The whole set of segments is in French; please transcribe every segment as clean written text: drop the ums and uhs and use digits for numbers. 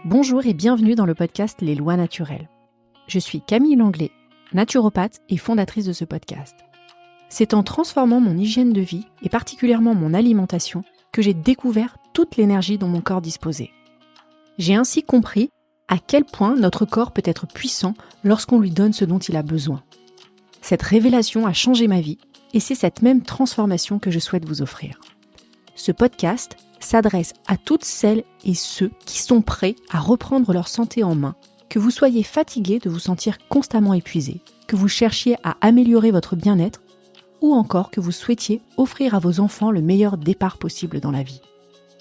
Bonjour et bienvenue dans le podcast Les Lois Naturelles. Je suis Camille Langlais, naturopathe et fondatrice de ce podcast. C'est en transformant mon hygiène de vie et particulièrement mon alimentation que j'ai découvert toute l'énergie dont mon corps disposait. J'ai ainsi compris à quel point notre corps peut être puissant lorsqu'on lui donne ce dont il a besoin. Cette révélation a changé ma vie et c'est cette même transformation que je souhaite vous offrir. Ce podcast s'adresse à toutes celles et ceux qui sont prêts à reprendre leur santé en main, que vous soyez fatigué de vous sentir constamment épuisé, que vous cherchiez à améliorer votre bien-être ou encore que vous souhaitiez offrir à vos enfants le meilleur départ possible dans la vie.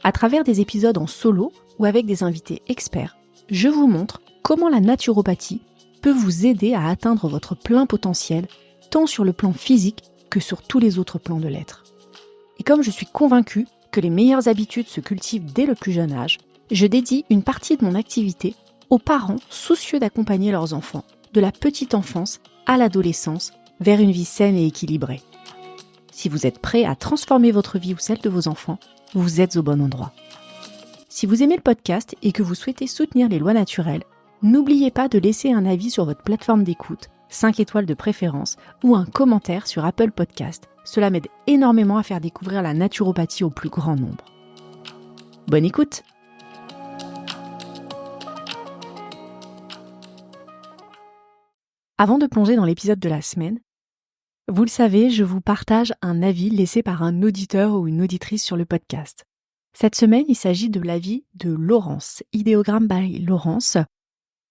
À travers des épisodes en solo ou avec des invités experts, je vous montre comment la naturopathie peut vous aider à atteindre votre plein potentiel, tant sur le plan physique que sur tous les autres plans de l'être. Et comme je suis convaincue que les meilleures habitudes se cultivent dès le plus jeune âge, je dédie une partie de mon activité aux parents soucieux d'accompagner leurs enfants, de la petite enfance à l'adolescence, vers une vie saine et équilibrée. Si vous êtes prêt à transformer votre vie ou celle de vos enfants, vous êtes au bon endroit. Si vous aimez le podcast et que vous souhaitez soutenir les lois naturelles, n'oubliez pas de laisser un avis sur votre plateforme d'écoute, 5 étoiles de préférence, ou un commentaire sur Apple Podcast. Cela m'aide énormément à faire découvrir la naturopathie au plus grand nombre. Bonne écoute! Avant de plonger dans l'épisode de la semaine, vous le savez, je vous partage un avis laissé par un auditeur ou une auditrice sur le podcast. Cette semaine, il s'agit de l'avis de Laurence, Idéogramme by Laurence,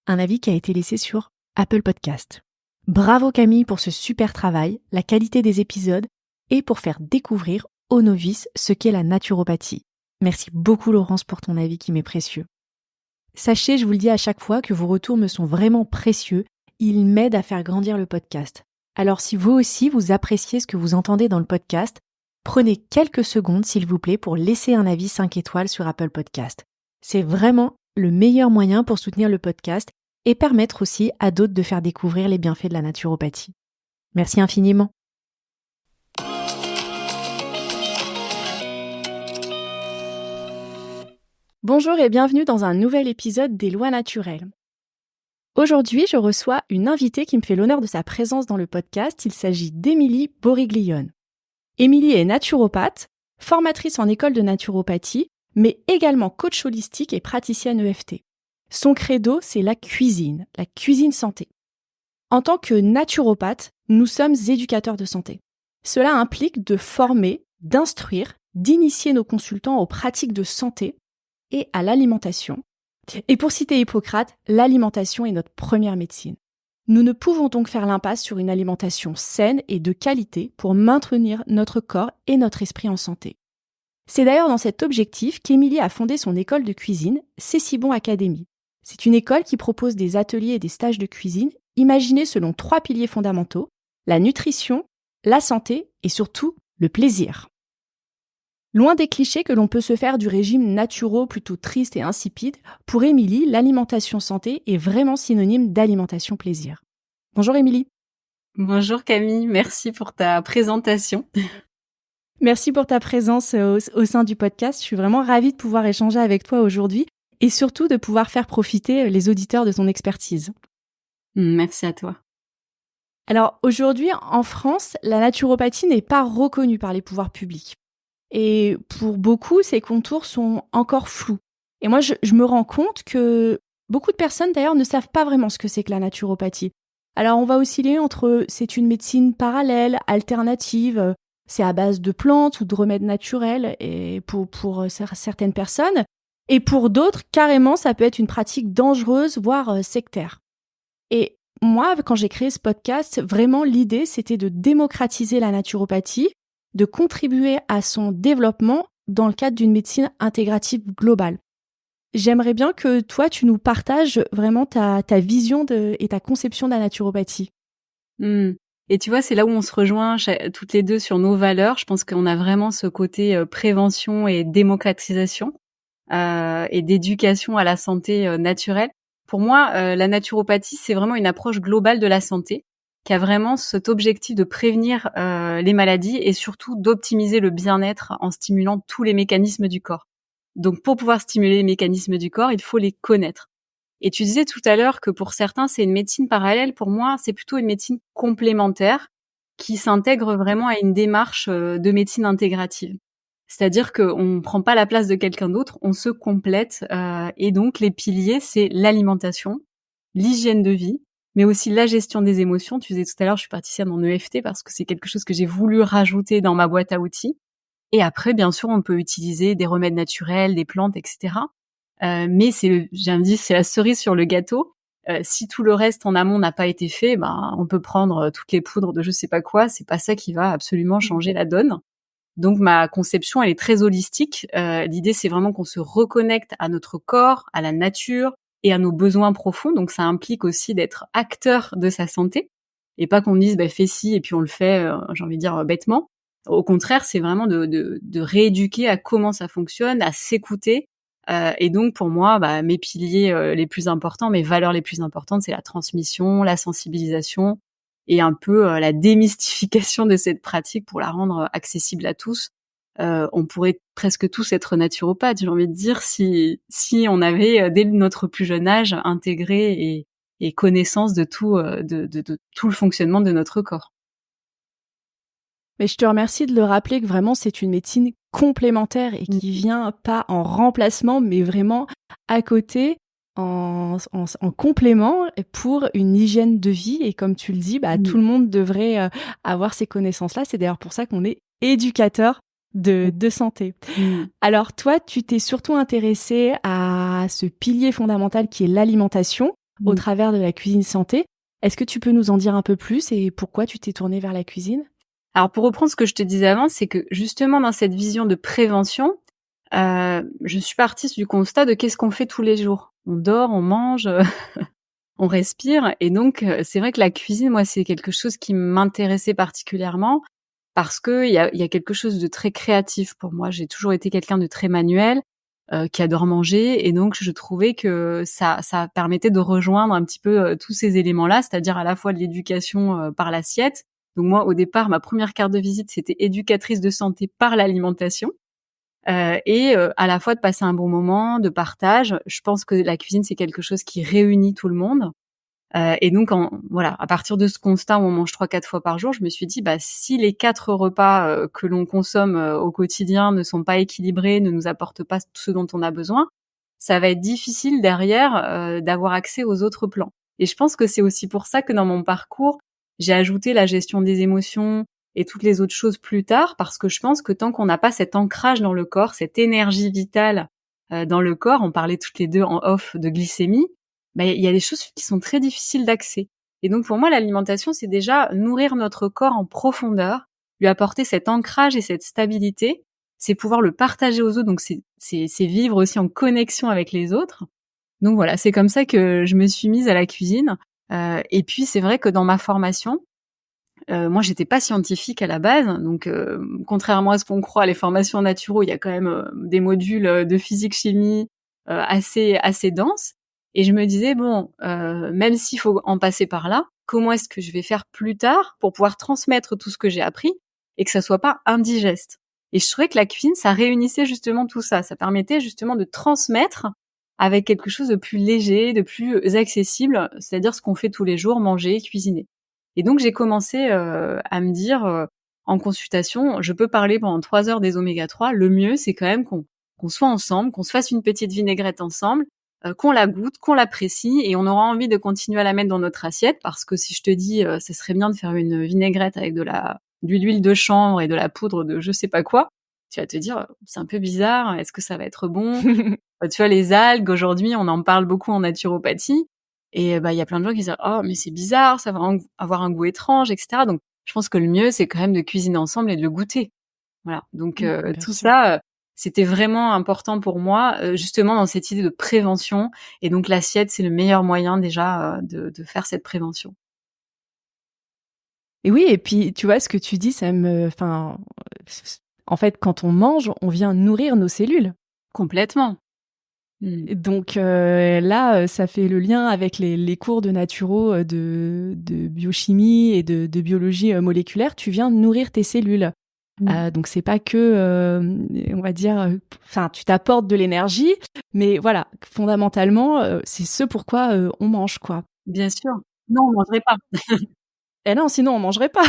un avis qui a été laissé sur Apple Podcast. Bravo Camille pour ce super travail, la qualité des épisodes et pour faire découvrir aux novices ce qu'est la naturopathie. Merci beaucoup Laurence pour ton avis qui m'est précieux. Sachez, je vous le dis à chaque fois, que vos retours me sont vraiment précieux. Ils m'aident à faire grandir le podcast. Alors si vous aussi vous appréciez ce que vous entendez dans le podcast, prenez quelques secondes s'il vous plaît pour laisser un avis 5 étoiles sur Apple Podcast. C'est vraiment le meilleur moyen pour soutenir le podcast et permettre aussi à d'autres de faire découvrir les bienfaits de la naturopathie. Merci infiniment. Bonjour et bienvenue dans un nouvel épisode des Lois Naturelles. Aujourd'hui, je reçois une invitée qui me fait l'honneur de sa présence dans le podcast. Il s'agit d'Émilie Boriglione. Émilie est naturopathe, formatrice en école de naturopathie, mais également coach holistique et praticienne EFT. Son credo, c'est la cuisine santé. En tant que naturopathe, nous sommes éducateurs de santé. Cela implique de former, d'instruire, d'initier nos consultants aux pratiques de santé et à l'alimentation. Et pour citer Hippocrate, l'alimentation est notre première médecine. Nous ne pouvons donc faire l'impasse sur une alimentation saine et de qualité pour maintenir notre corps et notre esprit en santé. C'est d'ailleurs dans cet objectif qu'Émilie a fondé son école de cuisine, C'est si bon Académie. C'est une école qui propose des ateliers et des stages de cuisine imaginés selon 3 piliers fondamentaux, la nutrition, la santé et surtout le plaisir. Loin des clichés que l'on peut se faire du régime naturo plutôt triste et insipide, pour Émilie, l'alimentation santé est vraiment synonyme d'alimentation plaisir. Bonjour Émilie. Bonjour Camille, merci pour ta présentation. Merci pour ta présence au sein du podcast. Je suis vraiment ravie de pouvoir échanger avec toi aujourd'hui et surtout de pouvoir faire profiter les auditeurs de ton expertise. Merci à toi. Alors aujourd'hui, en France, la naturopathie n'est pas reconnue par les pouvoirs publics. Et pour beaucoup, ces contours sont encore flous. Et moi, je me rends compte que beaucoup de personnes, d'ailleurs, ne savent pas vraiment ce que c'est que la naturopathie. Alors, on va osciller entre c'est une médecine parallèle, alternative, c'est à base de plantes ou de remèdes naturels et pour certaines personnes. Et pour d'autres, carrément, ça peut être une pratique dangereuse, voire sectaire. Et moi, quand j'ai créé ce podcast, vraiment, l'idée, c'était de démocratiser la naturopathie, de contribuer à son développement dans le cadre d'une médecine intégrative globale. J'aimerais bien que toi, tu nous partages vraiment ta vision et ta conception de la naturopathie. Et tu vois, c'est là où on se rejoint toutes les deux sur nos valeurs. Je pense qu'on a vraiment ce côté prévention et démocratisation et d'éducation à la santé naturelle. Pour moi, la naturopathie, c'est vraiment une approche globale de la santé qui a vraiment cet objectif de prévenir les maladies et surtout d'optimiser le bien-être en stimulant tous les mécanismes du corps. Donc, pour pouvoir stimuler les mécanismes du corps, il faut les connaître. Et tu disais tout à l'heure que pour certains, c'est une médecine parallèle. Pour moi, c'est plutôt une médecine complémentaire qui s'intègre vraiment à une démarche de médecine intégrative. C'est-à-dire qu'on ne prend pas la place de quelqu'un d'autre, on se complète. Et donc, les piliers, c'est l'alimentation, l'hygiène de vie, mais aussi la gestion des émotions. Tu disais tout à l'heure, je suis praticienne en EFT parce que c'est quelque chose que j'ai voulu rajouter dans ma boîte à outils. Et après, bien sûr, on peut utiliser des remèdes naturels, des plantes, etc. Mais c'est la cerise sur le gâteau. Si tout le reste en amont n'a pas été fait, ben on peut prendre toutes les poudres de je sais pas quoi. C'est pas ça qui va absolument changer la donne. Donc ma conception, elle est très holistique. L'idée, c'est vraiment qu'on se reconnecte à notre corps, à la nature et à nos besoins profonds. Donc ça implique aussi d'être acteur de sa santé et pas qu'on dise fais ci et puis on le fait, j'ai envie de dire bêtement. Au contraire, c'est vraiment de rééduquer à comment ça fonctionne, à s'écouter. Et donc pour moi, mes piliers les plus importants, mes valeurs les plus importantes, c'est la transmission, la sensibilisation et un peu la démystification de cette pratique pour la rendre accessible à tous. On pourrait presque tous être naturopathes, j'ai envie de dire, si on avait dès notre plus jeune âge intégré et connaissance de tout de tout le fonctionnement de notre corps. Mais je te remercie de le rappeler que vraiment c'est une médecine complémentaire et qui vient pas en remplacement, mais vraiment à côté, en complément pour une hygiène de vie. Et comme tu le dis, tout le monde devrait avoir ces connaissances-là. C'est d'ailleurs pour ça qu'on est éducateur de santé. Alors toi, tu t'es surtout intéressée à ce pilier fondamental qui est l'alimentation au travers de la cuisine santé. Est-ce que tu peux nous en dire un peu plus et pourquoi tu t'es tournée vers la cuisine ? Alors pour reprendre ce que je te disais avant, c'est que justement dans cette vision de prévention, je suis partie du constat de qu'est-ce qu'on fait tous les jours. On dort, on mange, on respire, et donc c'est vrai que la cuisine, moi, c'est quelque chose qui m'intéressait particulièrement parce que il y a quelque chose de très créatif pour moi. J'ai toujours été quelqu'un de très manuel, qui adore manger, et donc je trouvais que ça permettait de rejoindre un petit peu tous ces éléments-là, c'est-à-dire à la fois de l'éducation par l'assiette. Donc moi, au départ, ma première carte de visite, c'était éducatrice de santé par l'alimentation. Et à la fois de passer un bon moment, de partage. Je pense que la cuisine, c'est quelque chose qui réunit tout le monde. Et donc, à partir de ce constat où on mange 3-4 fois par jour, je me suis dit, si les 4 repas que l'on consomme au quotidien ne sont pas équilibrés, ne nous apportent pas ce dont on a besoin, ça va être difficile derrière d'avoir accès aux autres plans. Et je pense que c'est aussi pour ça que dans mon parcours, j'ai ajouté la gestion des émotions et toutes les autres choses plus tard, parce que je pense que tant qu'on n'a pas cet ancrage dans le corps, cette énergie vitale dans le corps, on parlait toutes les deux en off de glycémie, il y a des choses qui sont très difficiles d'accès. Et donc pour moi, l'alimentation, c'est déjà nourrir notre corps en profondeur, lui apporter cet ancrage et cette stabilité, c'est pouvoir le partager aux autres, donc c'est vivre aussi en connexion avec les autres. Donc voilà, c'est comme ça que je me suis mise à la cuisine. Et puis c'est vrai que dans ma formation, moi j'étais pas scientifique à la base, donc contrairement à ce qu'on croit, les formations naturo, il y a quand même des modules de physique-chimie assez denses. Et je me disais même s'il faut en passer par là, comment est-ce que je vais faire plus tard pour pouvoir transmettre tout ce que j'ai appris et que ça soit pas indigeste. Et je trouvais que la cuisine, ça réunissait justement tout ça. Ça permettait justement de transmettre avec quelque chose de plus léger, de plus accessible, c'est-à-dire ce qu'on fait tous les jours, manger, cuisiner. Et donc j'ai commencé à me dire en consultation, je peux parler pendant 3 heures des oméga 3, le mieux c'est quand même qu'on soit ensemble, qu'on se fasse une petite vinaigrette ensemble, qu'on la goûte, qu'on l'apprécie, et on aura envie de continuer à la mettre dans notre assiette, parce que si je te dis ça serait bien de faire une vinaigrette avec de l'huile de chanvre et de la poudre de je sais pas quoi, tu vas te dire c'est un peu bizarre, est-ce que ça va être bon? Tu vois, les algues, aujourd'hui, on en parle beaucoup en naturopathie. Et il y a plein de gens qui disent « Oh, mais c'est bizarre, ça va avoir un goût étrange, etc. » Donc, je pense que le mieux, c'est quand même de cuisiner ensemble et de le goûter. Voilà. Donc, tout ça, c'était vraiment important pour moi, justement dans cette idée de prévention. Et donc, l'assiette, c'est le meilleur moyen déjà de faire cette prévention. Et oui, et puis, tu vois, ce que tu dis, en fait, quand on mange, on vient nourrir nos cellules. Complètement. Donc là, ça fait le lien avec les cours de naturo, de biochimie et de biologie moléculaire. Tu viens nourrir tes cellules. Donc c'est pas que, on va dire, enfin tu t'apportes de l'énergie, mais voilà, fondamentalement, c'est ce pourquoi on mange, quoi. Bien sûr. Non, on mangerait pas. Et non, sinon on mangerait pas.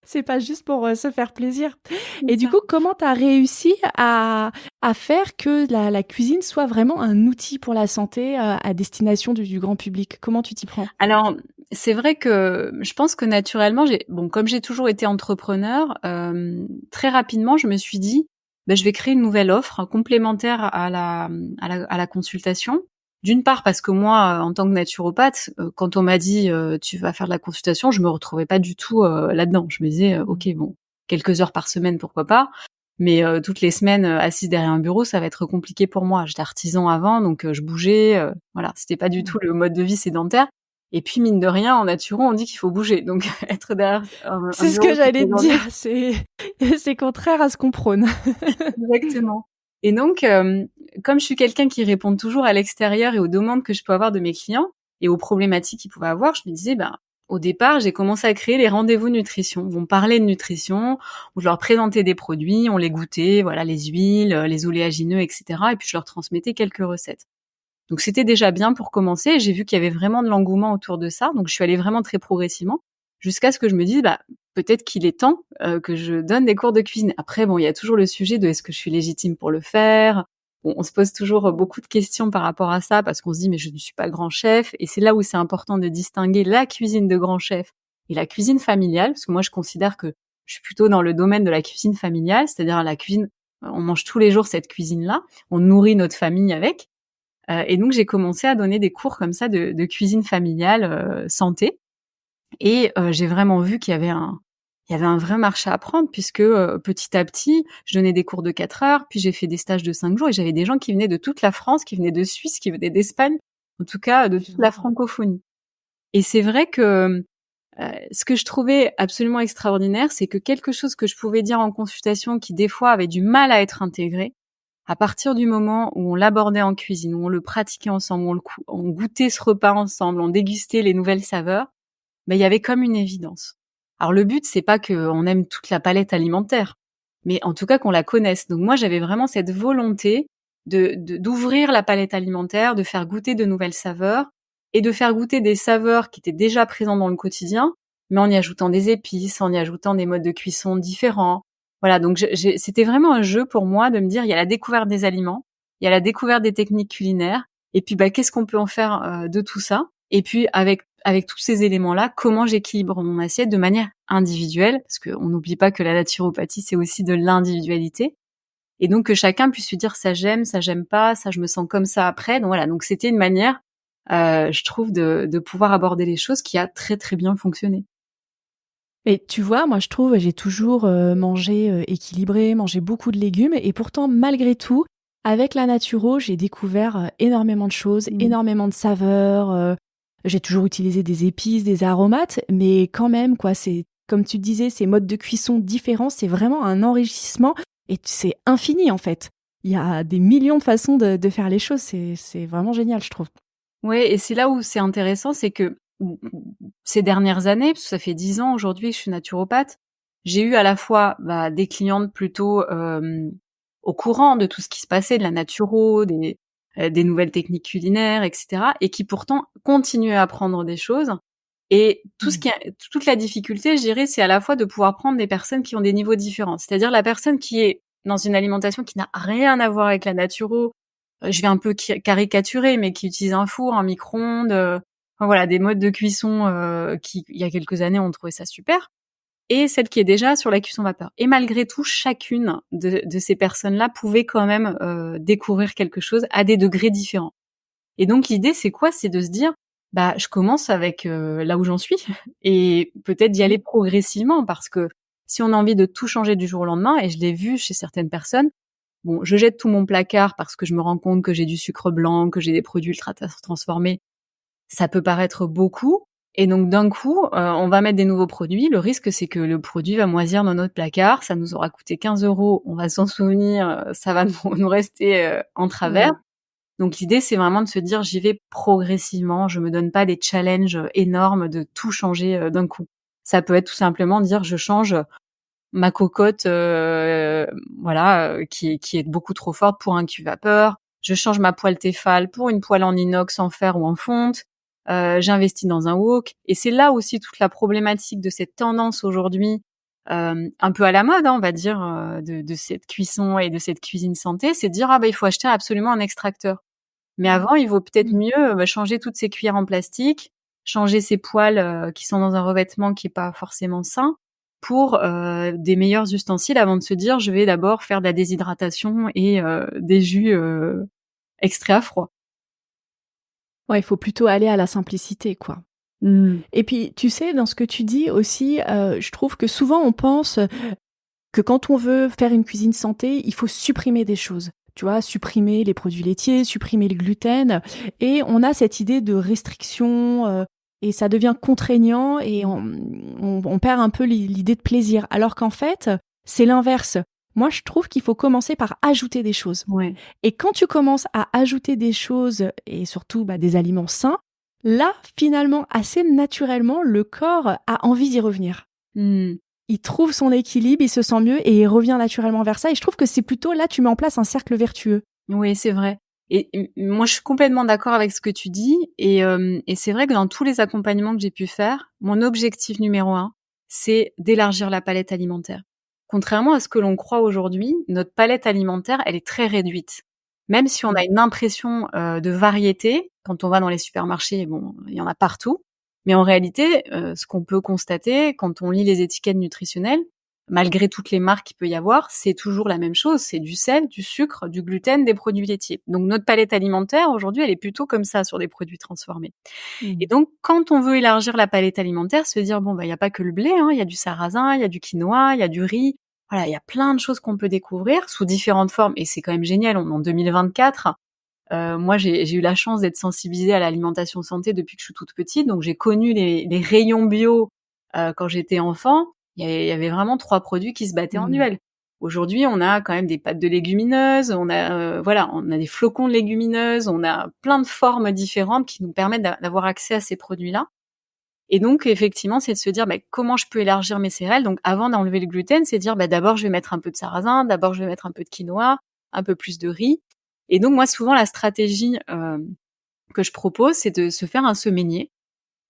C'est pas juste pour se faire plaisir. Et C'est du ça. coup, comment tu as réussi à faire que la cuisine soit vraiment un outil pour la santé, à destination du grand public? Comment tu t'y prends? Alors, c'est vrai que je pense que naturellement, comme j'ai toujours été entrepreneur, très rapidement, je me suis dit: «Bah, je vais créer une nouvelle offre complémentaire à la consultation». D'une part parce que moi, en tant que naturopathe, quand on m'a dit, «Tu vas faire de la consultation», je me retrouvais pas du tout, là-dedans. Je me disais: «OK, bon, quelques heures par semaine, pourquoi pas, mais toutes les semaines, assise derrière un bureau, ça va être compliqué pour moi». J'étais artisan avant, donc je bougeais, voilà, c'était pas du tout le mode de vie sédentaire. Et puis mine de rien, en naturo, on dit qu'il faut bouger. Donc être derrière un C'est ce bureau que toute j'allais la te journée. dire, c'est contraire à ce qu'on prône. Exactement. Et donc, comme je suis quelqu'un qui répond toujours à l'extérieur et aux demandes que je peux avoir de mes clients et aux problématiques qu'ils pouvaient avoir, je me disais, ben, au départ, j'ai commencé à créer les rendez-vous nutrition. On parlait de nutrition, où je leur présentais des produits, on les goûtait, voilà, les huiles, les oléagineux, etc. Et puis je leur transmettais quelques recettes. Donc c'était déjà bien pour commencer. Et j'ai vu qu'il y avait vraiment de l'engouement autour de ça. Donc je suis allée vraiment très progressivement jusqu'à ce que je me dise, bah, peut-être qu'il est temps que je donne des cours de cuisine. Après, bon, il y a toujours le sujet de est-ce que je suis légitime pour le faire. Bon, on se pose toujours beaucoup de questions par rapport à ça parce qu'on se dit mais je ne suis pas grand chef. Et c'est là où c'est important de distinguer la cuisine de grand chef et la cuisine familiale, parce que moi je considère que je suis plutôt dans le domaine de la cuisine familiale, c'est-à-dire la cuisine, on mange tous les jours cette cuisine-là, on nourrit notre famille avec. Et donc j'ai commencé à donner des cours comme ça de cuisine familiale, santé. Et j'ai vraiment vu qu'il y avait un vrai marché à prendre puisque, petit à petit, je donnais des cours de 4 heures, puis j'ai fait des stages de 5 jours et j'avais des gens qui venaient de toute la France, qui venaient de Suisse, qui venaient d'Espagne, en tout cas de toute la francophonie. Et c'est vrai que, ce que je trouvais absolument extraordinaire, c'est que quelque chose que je pouvais dire en consultation qui des fois avait du mal à être intégré, à partir du moment où on l'abordait en cuisine, où on le pratiquait ensemble, où on goûtait ce repas ensemble, on dégustait les nouvelles saveurs, il y avait comme une évidence. Alors le but, c'est pas qu'on aime toute la palette alimentaire, mais en tout cas qu'on la connaisse. Donc moi, j'avais vraiment cette volonté d'ouvrir la palette alimentaire, de faire goûter de nouvelles saveurs et de faire goûter des saveurs qui étaient déjà présentes dans le quotidien, mais en y ajoutant des épices, en y ajoutant des modes de cuisson différents. Voilà, donc c'était vraiment un jeu pour moi de me dire, il y a la découverte des aliments, il y a la découverte des techniques culinaires, et puis qu'est-ce qu'on peut en faire de tout ça? Et puis avec tous ces éléments-là, comment j'équilibre mon assiette de manière individuelle, parce qu'on n'oublie pas que la naturopathie, c'est aussi de l'individualité. Et donc que chacun puisse lui dire ça j'aime pas, ça je me sens comme ça après. Donc voilà, donc c'était une manière, je trouve, de pouvoir aborder les choses qui a très très bien fonctionné. Et tu vois, moi je trouve, j'ai toujours mangé équilibré, mangé beaucoup de légumes, et pourtant malgré tout, avec la naturo, j'ai découvert énormément de choses, Mmh. énormément de saveurs. J'ai toujours utilisé des épices, des aromates, mais quand même, quoi, c'est comme tu disais, ces modes de cuisson différents, c'est vraiment un enrichissement et c'est infini en fait. Il y a des millions de façons de faire les choses, c'est vraiment génial, je trouve. Ouais, et c'est là où c'est intéressant, c'est que ces dernières années, parce que ça fait 10 ans aujourd'hui que je suis naturopathe, j'ai eu à la fois des clientes plutôt au courant de tout ce qui se passait, de la naturo, des nouvelles techniques culinaires, etc., et qui pourtant continuaient à apprendre des choses. Et toute la difficulté, je dirais, c'est à la fois de pouvoir prendre des personnes qui ont des niveaux différents. C'est-à-dire la personne qui est dans une alimentation qui n'a rien à voir avec la naturo, je vais un peu caricaturer, mais qui utilise un four, un micro-ondes, enfin voilà, des modes de cuisson qui, il y a quelques années, on trouvait ça super, et celle qui est déjà sur la cuisson vapeur. Et malgré tout, chacune de ces personnes-là pouvait quand même découvrir quelque chose à des degrés différents. Et donc l'idée, c'est quoi? C'est de se dire, je commence avec là où j'en suis et peut-être d'y aller progressivement, parce que si on a envie de tout changer du jour au lendemain, et je l'ai vu chez certaines personnes, bon, je jette tout mon placard parce que je me rends compte que j'ai du sucre blanc, que j'ai des produits ultra transformés. Ça peut paraître beaucoup, et donc d'un coup, on va mettre des nouveaux produits. Le risque, c'est que le produit va moisir dans notre placard. Ça nous aura coûté 15 €. On va s'en souvenir, ça va nous rester en travers. Ouais. Donc l'idée, c'est vraiment de se dire, j'y vais progressivement. Je me donne pas des challenges énormes de tout changer d'un coup. Ça peut être tout simplement dire, je change ma cocotte, qui est beaucoup trop forte pour un cuve-vapeur. Je change ma poêle Tefal pour une poêle en inox, en fer ou en fonte. J'investis dans un wok. Et c'est là aussi toute la problématique de cette tendance aujourd'hui, un peu à la mode, on va dire, de cette cuisson et de cette cuisine santé, c'est de dire il faut acheter absolument un extracteur. Mais avant, il vaut peut-être mieux changer toutes ces cuillères en plastique, changer ces poêles qui sont dans un revêtement qui est pas forcément sain, pour des meilleurs ustensiles avant de se dire je vais d'abord faire de la déshydratation et des jus extraits à froid. Ouais, il faut plutôt aller à la simplicité, quoi. Et puis, tu sais, dans ce que tu dis aussi, je trouve que souvent on pense que quand on veut faire une cuisine santé, il faut supprimer des choses. Tu vois, supprimer les produits laitiers, supprimer le gluten. Et on a cette idée de restriction et ça devient contraignant et on perd un peu l'idée de plaisir. Alors qu'en fait, c'est l'inverse. Moi, je trouve qu'il faut commencer par ajouter des choses. Ouais. Et quand tu commences à ajouter des choses et surtout des aliments sains, là, finalement, assez naturellement, le corps a envie d'y revenir. Il trouve son équilibre, il se sent mieux et il revient naturellement vers ça. Et je trouve que c'est plutôt là, tu mets en place un cercle vertueux. Oui, c'est vrai. Et moi, je suis complètement d'accord avec ce que tu dis. Et c'est vrai que dans tous les accompagnements que j'ai pu faire, mon objectif numéro 1, c'est d'élargir la palette alimentaire. Contrairement à ce que l'on croit aujourd'hui, notre palette alimentaire, elle est très réduite. Même si on a une impression de variété, quand on va dans les supermarchés, bon, il y en a partout. Mais en réalité, ce qu'on peut constater quand on lit les étiquettes nutritionnelles, malgré toutes les marques qu'il peut y avoir, c'est toujours la même chose. C'est du sel, du sucre, du gluten, des produits laitiers. Donc notre palette alimentaire, aujourd'hui, elle est plutôt comme ça sur des produits transformés. Et donc, quand on veut élargir la palette alimentaire, se dire, il y a pas que le blé, il y a du sarrasin, il y a du quinoa, il y a du riz. Voilà, il y a plein de choses qu'on peut découvrir sous différentes formes. Et c'est quand même génial, on est en 2024. Moi, j'ai eu la chance d'être sensibilisée à l'alimentation santé depuis que je suis toute petite. Donc, j'ai connu les rayons bio quand j'étais enfant. Il y avait vraiment 3 produits qui se battaient en duel. Aujourd'hui, on a quand même des pâtes de légumineuses, on a on a des flocons de légumineuses, on a plein de formes différentes qui nous permettent d'avoir accès à ces produits-là. Et donc, effectivement, c'est de se dire comment je peux élargir mes céréales. Donc, avant d'enlever le gluten, c'est de dire d'abord, je vais mettre un peu de sarrasin, d'abord, je vais mettre un peu de quinoa, un peu plus de riz. Et donc, moi, souvent, la stratégie que je propose, c'est de se faire un semainier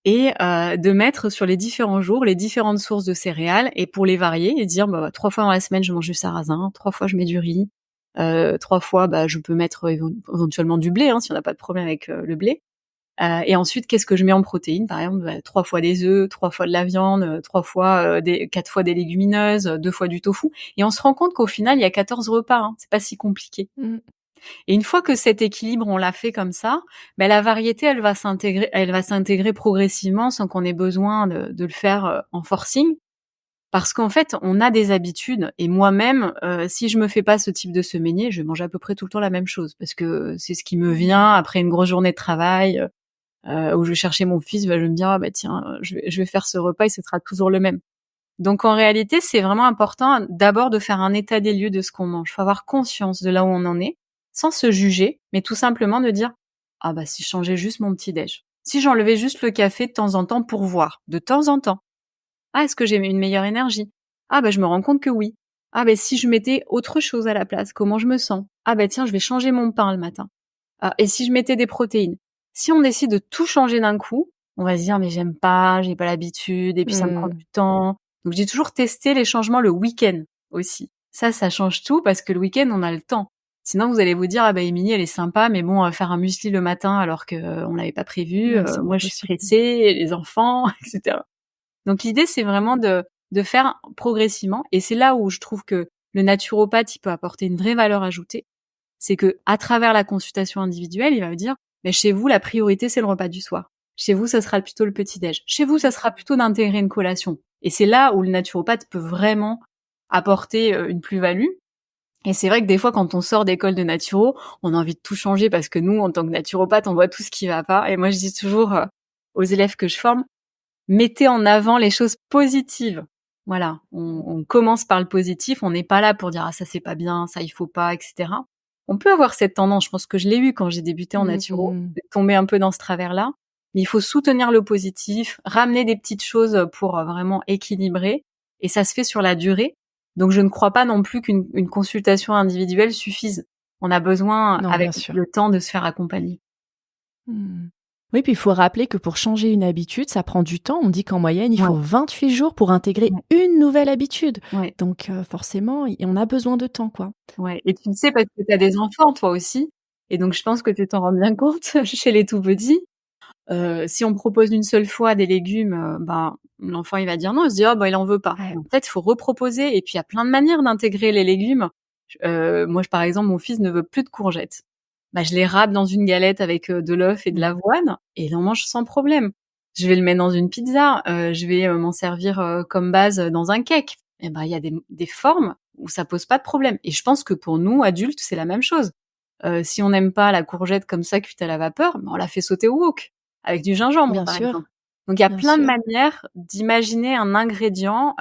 et de mettre sur les différents jours les différentes sources de céréales et pour les varier et dire 3 fois dans la semaine je mange du sarrasin, 3 fois je mets du riz, 3 fois je peux mettre éventuellement du blé si on n'a pas de problème avec le blé. Et ensuite qu'est-ce que je mets en protéines, par exemple 3 fois des œufs, 3 fois de la viande, 4 fois des légumineuses, 2 fois du tofu. Et on se rend compte qu'au final il y a 14 repas, c'est pas si compliqué. Et une fois que cet équilibre, on l'a fait comme ça, la variété, elle va s'intégrer progressivement sans qu'on ait besoin de le faire en forcing. Parce qu'en fait, on a des habitudes. Et moi-même, si je me fais pas ce type de semainier, je mange à peu près tout le temps la même chose. Parce que c'est ce qui me vient après une grosse journée de travail, où je vais chercher mon fils, je vais me dire, tiens, je vais faire ce repas et ce sera toujours le même. Donc en réalité, c'est vraiment important d'abord de faire un état des lieux de ce qu'on mange. Il faut avoir conscience de là où on en est, sans se juger, mais tout simplement de dire si je changeais juste mon petit-déj, si j'enlevais juste le café de temps en temps pour voir, de temps en temps. Est-ce que j'ai une meilleure énergie? Je me rends compte que oui. Si je mettais autre chose à la place, comment je me sens? Tiens, je vais changer mon pain le matin. Et si je mettais des protéines? Si on décide de tout changer d'un coup, on va se dire mais j'aime pas, j'ai pas l'habitude, et puis ça me prend du temps. Donc j'ai toujours testé les changements le week-end aussi. Ça change tout parce que le week-end on a le temps. Sinon vous allez vous dire Émilie elle est sympa mais bon faire un muesli le matin alors que on l'avait pas prévu. Moi je suis pressée, les enfants, etc. Donc l'idée c'est vraiment de faire progressivement et c'est là où je trouve que le naturopathe il peut apporter une vraie valeur ajoutée. C'est que à travers la consultation individuelle il va me dire chez vous la priorité c'est le repas du soir. Chez vous ça sera plutôt le petit-déj. Chez vous ça sera plutôt d'intégrer une collation. Et c'est là où le naturopathe peut vraiment apporter une plus-value. Et c'est vrai que des fois, quand on sort d'école de naturo, on a envie de tout changer parce que nous, en tant que naturopathe, on voit tout ce qui va pas. Et moi, je dis toujours aux élèves que je forme, mettez en avant les choses positives. Voilà, on commence par le positif. On n'est pas là pour dire ça c'est pas bien, ça il faut pas, etc. On peut avoir cette tendance. Je pense que je l'ai eu quand j'ai débuté en naturo, de tomber un peu dans ce travers-là. Mais il faut soutenir le positif, ramener des petites choses pour vraiment équilibrer. Et ça se fait sur la durée. Donc je ne crois pas non plus qu'une consultation individuelle suffise. On a besoin, Non, bien avec sûr. le temps, de se faire accompagner. Mmh. Oui, puis il faut rappeler que pour changer une habitude, ça prend du temps. On dit qu'en moyenne, il Ouais, faut 28 jours pour intégrer ouais, une nouvelle habitude. ouais, Donc forcément, on a besoin de temps, quoi. ouais, et tu le sais parce que tu as des enfants toi aussi, et donc je pense que tu t'en rends bien compte chez les tout petits. Si on propose une seule fois des légumes, ben, l'enfant il va dire non, il se dit: «Oh bah, il en veut pas». Ouais. En fait, il faut reproposer, et puis il y a plein de manières d'intégrer les légumes. Moi, par exemple, mon fils ne veut plus de courgettes. Bah, je les râpe dans une galette avec, de l'œuf et de Mmh. l'avoine, et il en mange sans problème. Je vais le mettre dans une pizza, je vais, m'en servir, comme base, dans un cake. Et ben, il y a des formes où ça pose pas de problème, et je pense que pour nous, adultes, c'est la même chose. Si on n'aime pas la courgette comme ça cuite à la vapeur, ben, on la fait sauter au wok, avec du gingembre, Bien par sûr, exemple. Donc il y a bien plein de sûr. manières d'imaginer un ingrédient,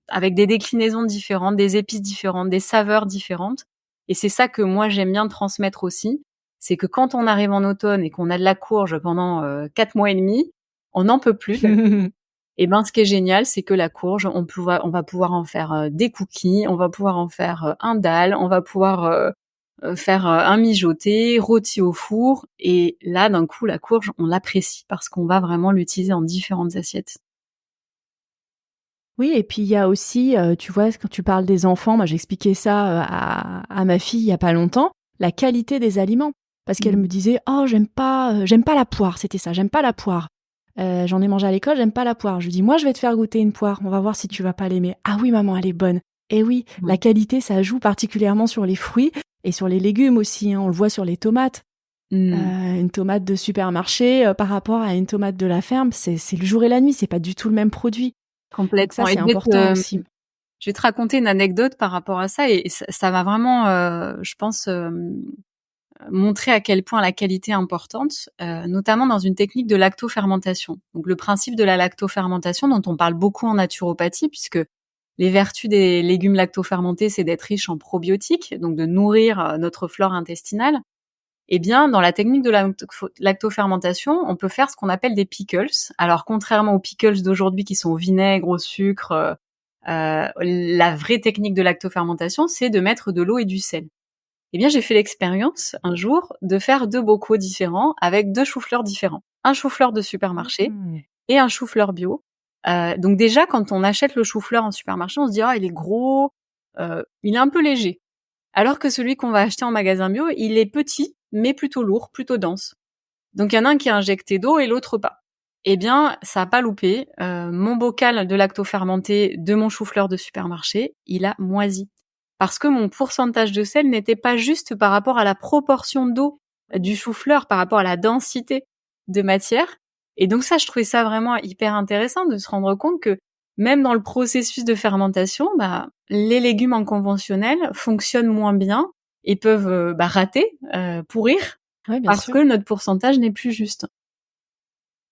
avec des déclinaisons différentes, des épices différentes, des saveurs différentes, et c'est ça que moi j'aime bien transmettre aussi. C'est que quand on arrive en automne et qu'on a de la courge pendant, 4 mois et demi, on n'en peut plus. Et ben, ce qui est génial, c'est que la courge, on va pouvoir en faire, des cookies, on va pouvoir en faire, un dalle, on va pouvoir, faire, un mijoté, rôti au four, et là, d'un coup, la courge, on l'apprécie parce qu'on va vraiment l'utiliser en différentes assiettes. Oui, et puis il y a aussi, tu vois, quand tu parles des enfants, moi j'expliquais ça, à ma fille il y a pas longtemps, la qualité des aliments. Parce qu'elle Mmh. me disait: «Oh j'aime pas la poire», c'était ça: «J'aime pas la poire. J'en ai mangé à l'école, j'aime pas la poire». Je lui dis: «Moi, je vais te faire goûter une poire, on va voir si tu vas pas l'aimer». «Ah oui maman, elle est bonne». Et oui, la Ouais. qualité, ça joue particulièrement sur les fruits et sur les légumes aussi, hein. On le voit sur les tomates. Mmh. Une tomate de supermarché, par rapport à une tomate de la ferme, c'est le jour et la nuit, c'est pas du tout le même produit. Donc ça, Complètement, et c'est important aussi. je vais te raconter une anecdote par rapport à ça, et ça m'a vraiment, je pense, montrer à quel point la qualité est importante, notamment dans une technique de lactofermentation. Donc le principe de la lactofermentation, dont on parle beaucoup en naturopathie, puisque les vertus des légumes lactofermentés, c'est d'être riche en probiotiques, donc de nourrir, notre flore intestinale. Eh bien, dans la technique de la lactofermentation, on peut faire ce qu'on appelle des pickles. Alors, contrairement aux pickles d'aujourd'hui qui sont au vinaigre, au sucre, la vraie technique de lactofermentation, c'est de mettre de l'eau et du sel. Eh bien, j'ai fait l'expérience un jour de faire 2 bocaux différents avec 2 choux-fleurs différents. Un chou-fleur de supermarché Mmh. et un chou-fleur bio. Donc déjà, quand on achète le chou-fleur en supermarché, on se dit: «Ah, il est gros, il est un peu léger». Alors que celui qu'on va acheter en magasin bio, il est petit, mais plutôt lourd, plutôt dense. Donc il y en a un qui est injecté d'eau et l'autre pas. Eh bien, ça a pas loupé, mon bocal de lactofermenté de mon chou-fleur de supermarché, il a moisi. Parce que mon pourcentage de sel n'était pas juste par rapport à la proportion d'eau du chou-fleur, par rapport à la densité de matière. Et donc ça, je trouvais ça vraiment hyper intéressant de se rendre compte que même dans le processus de fermentation, bah, les légumes en conventionnel fonctionnent moins bien et peuvent, rater, pourrir, Ouais, bien parce sûr. que notre pourcentage n'est plus juste.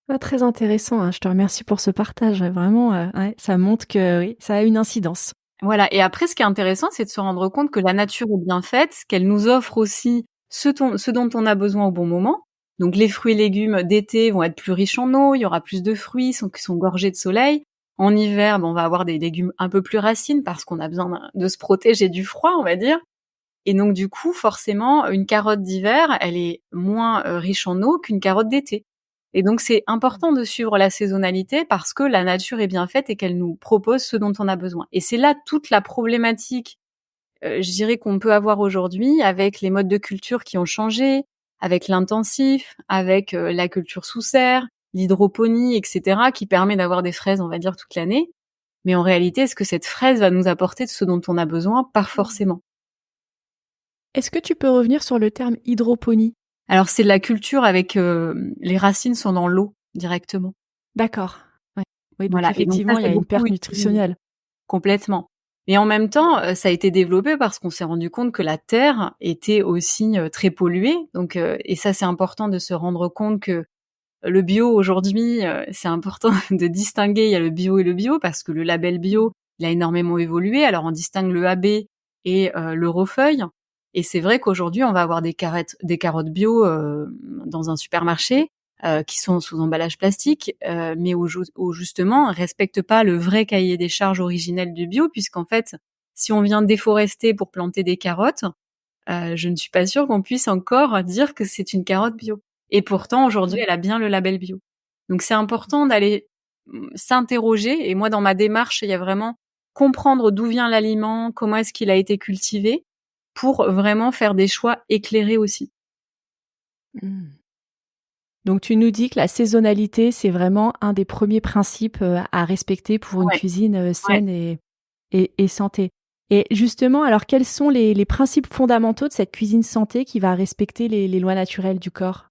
Ah, très intéressant, hein. Je te remercie pour ce partage. Vraiment, ouais, ça montre que oui, ça a une incidence. Voilà, et après ce qui est intéressant, c'est de se rendre compte que la nature est bien faite, qu'elle nous offre aussi ce dont on a besoin au bon moment. Donc les fruits et légumes d'été vont être plus riches en eau, il y aura plus de fruits qui sont gorgés de soleil. En hiver, on va avoir des légumes un peu plus racines parce qu'on a besoin de se protéger du froid, on va dire. Et donc du coup, forcément, une carotte d'hiver, elle est moins, riche en eau qu'une carotte d'été. Et donc c'est important de suivre la saisonnalité parce que la nature est bien faite et qu'elle nous propose ce dont on a besoin. Et c'est là toute la problématique, je dirais qu'on peut avoir aujourd'hui avec les modes de culture qui ont changé, avec l'intensif, avec, la culture sous serre, l'hydroponie, et cetera, qui permet d'avoir des fraises, on va dire, toute l'année. Mais en réalité, est-ce que cette fraise va nous apporter ce dont on a besoin? Pas forcément. Est-ce que tu peux revenir sur le terme hydroponie? Alors c'est de la culture avec, les racines sont dans l'eau directement. D'accord. Ouais. Oui, donc Voilà, et donc ça, effectivement, il y c'est a une beaucoup perte utilisé. nutritionnelle. Complètement. Et en même temps, ça a été développé parce qu'on s'est rendu compte que la terre était aussi, très polluée. Donc et ça, c'est important de se rendre compte que le bio aujourd'hui, c'est important de distinguer, il y a le bio et le bio, parce que le label bio, il a énormément évolué. Alors on distingue le AB et l'Eurofeuille, et c'est vrai qu'aujourd'hui, on va avoir des carottes bio, dans un supermarché. qui sont sous emballage plastique, mais où justement respectent pas le vrai cahier des charges originel du bio, puisqu'en fait, si on vient déforester pour planter des carottes, je ne suis pas sûre qu'on puisse encore dire que c'est une carotte bio. Et pourtant, aujourd'hui, elle a bien le label bio. Donc c'est important d'aller s'interroger. Et moi, dans ma démarche, il y a vraiment comprendre d'où vient l'aliment, comment est-ce qu'il a été cultivé, pour vraiment faire des choix éclairés aussi. Mmh. Donc tu nous dis que la saisonnalité, c'est vraiment un des premiers principes, à respecter pour une Ouais, cuisine, ouais. saine et santé. Et justement, alors quels sont les principes fondamentaux de cette cuisine santé qui va respecter les lois naturelles du corps?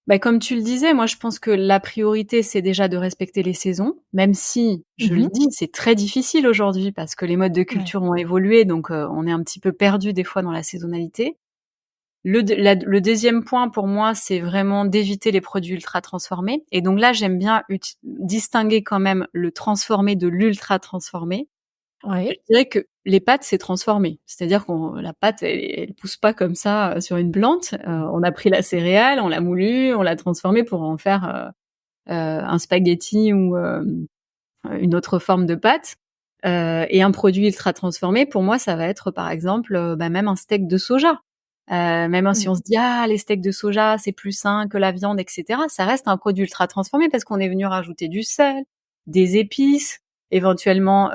Bah, comme tu le disais, moi je pense que la priorité, c'est déjà de respecter les saisons, même si, je le Mmh. dis, c'est très difficile aujourd'hui parce que les modes de Ouais. culture ont évolué, donc on est un petit peu perdu des fois dans la saisonnalité. Le 2e point pour moi, c'est vraiment d'éviter les produits ultra transformés, et donc là, j'aime bien distinguer quand même le transformé de l'ultra transformé. Je Ouais. dirais que les pâtes, c'est transformé. C'est-à-dire la pâte, elle pousse pas comme ça, sur une plante. On a pris la céréale, on l'a moulue, on l'a transformée pour en faire, un spaghetti ou, une autre forme de pâte. Et un produit ultra transformé, pour moi, ça va être, par exemple, même un steak de soja. Même si Mmh. on se dit: «Ah, les steaks de soja, c'est plus sain que la viande» et cetera, ça reste un produit ultra transformé parce qu'on est venu rajouter du sel, des épices, éventuellement,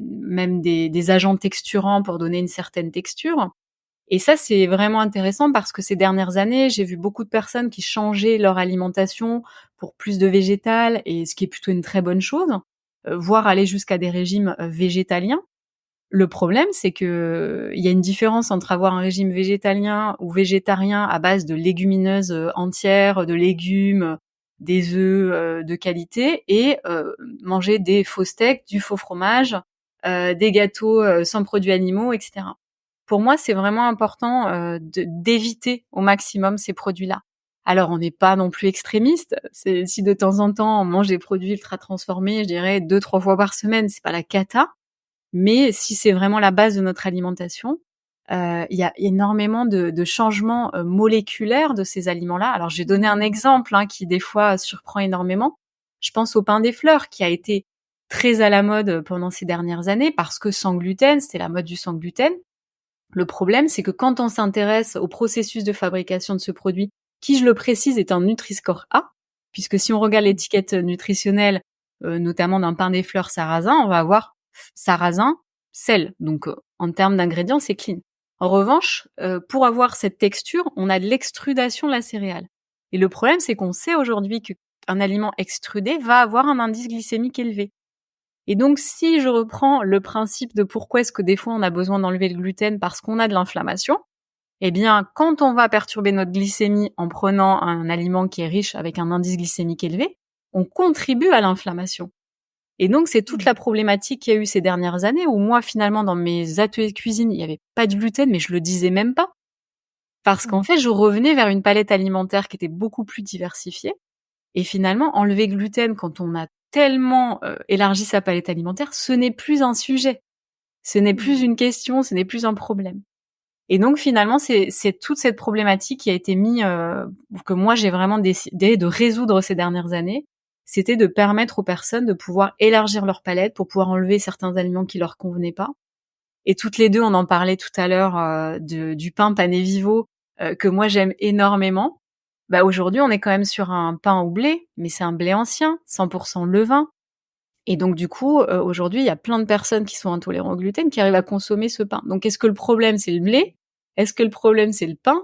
même des agents texturants pour donner une certaine texture. Et ça, c'est vraiment intéressant parce que ces dernières années, j'ai vu beaucoup de personnes qui changeaient leur alimentation pour plus de végétal, et ce qui est plutôt une très bonne chose, voire aller jusqu'à des régimes, végétaliens. Le problème, c'est que il y a une différence entre avoir un régime végétalien ou végétarien à base de légumineuses, entières, de légumes, des œufs, de qualité, et manger des faux steaks, du faux fromage, des gâteaux, sans produits animaux, et cetera. Pour moi, c'est vraiment important, d'éviter au maximum ces produits-là. Alors on n'est pas non plus extrémiste, c'est si de temps en temps on mange des produits ultra transformés, je dirais 2-3 fois par semaine, c'est pas la cata. Mais si c'est vraiment la base de notre alimentation, il y a énormément de changements, moléculaires de ces aliments-là. Alors, je vais donner un exemple, hein, qui des fois surprend énormément. Je pense au pain des fleurs qui a été très à la mode pendant ces dernières années parce que sans gluten, c'était la mode du sans gluten. Le problème, c'est que quand on s'intéresse au processus de fabrication de ce produit, qui, je le précise, est un Nutri-Score A, puisque si on regarde l'étiquette nutritionnelle, notamment d'un pain des fleurs sarrasin, on va avoir sarrasin, sel. Donc, en termes d'ingrédients, c'est clean. En revanche, pour avoir cette texture, on a de l'extrudation de la céréale. Et le problème, c'est qu'on sait aujourd'hui qu'un aliment extrudé va avoir un indice glycémique élevé. Et donc, si je reprends le principe de pourquoi est-ce que des fois on a besoin d'enlever le gluten parce qu'on a de l'inflammation, eh bien, quand on va perturber notre glycémie en prenant un aliment qui est riche avec un indice glycémique élevé, on contribue à l'inflammation. Et donc, c'est toute Mmh. la problématique qu'il y a eu ces dernières années où moi, finalement, dans mes ateliers de cuisine, il n'y avait pas de gluten, mais je le disais même pas. Parce Mmh. qu'en fait, je revenais vers une palette alimentaire qui était beaucoup plus diversifiée. Et finalement, enlever le gluten quand on a tellement, élargi sa palette alimentaire, ce n'est plus un sujet. Ce n'est Mmh. plus une question, ce n'est plus un problème. Et donc finalement, c'est toute cette problématique qui a été que moi j'ai vraiment décidé de résoudre ces dernières années. C'était de permettre aux personnes de pouvoir élargir leur palette pour pouvoir enlever certains aliments qui leur convenaient pas. Et toutes les deux, on en parlait tout à l'heure, du pain Pané Vivo, que moi j'aime énormément. Bah, aujourd'hui, on est quand même sur un pain au blé, mais c'est un blé ancien, 100% levain. Et donc du coup, aujourd'hui, il y a plein de personnes qui sont intolérants au gluten qui arrivent à consommer ce pain. Donc est-ce que le problème, c'est le blé? Est-ce que le problème, c'est le pain?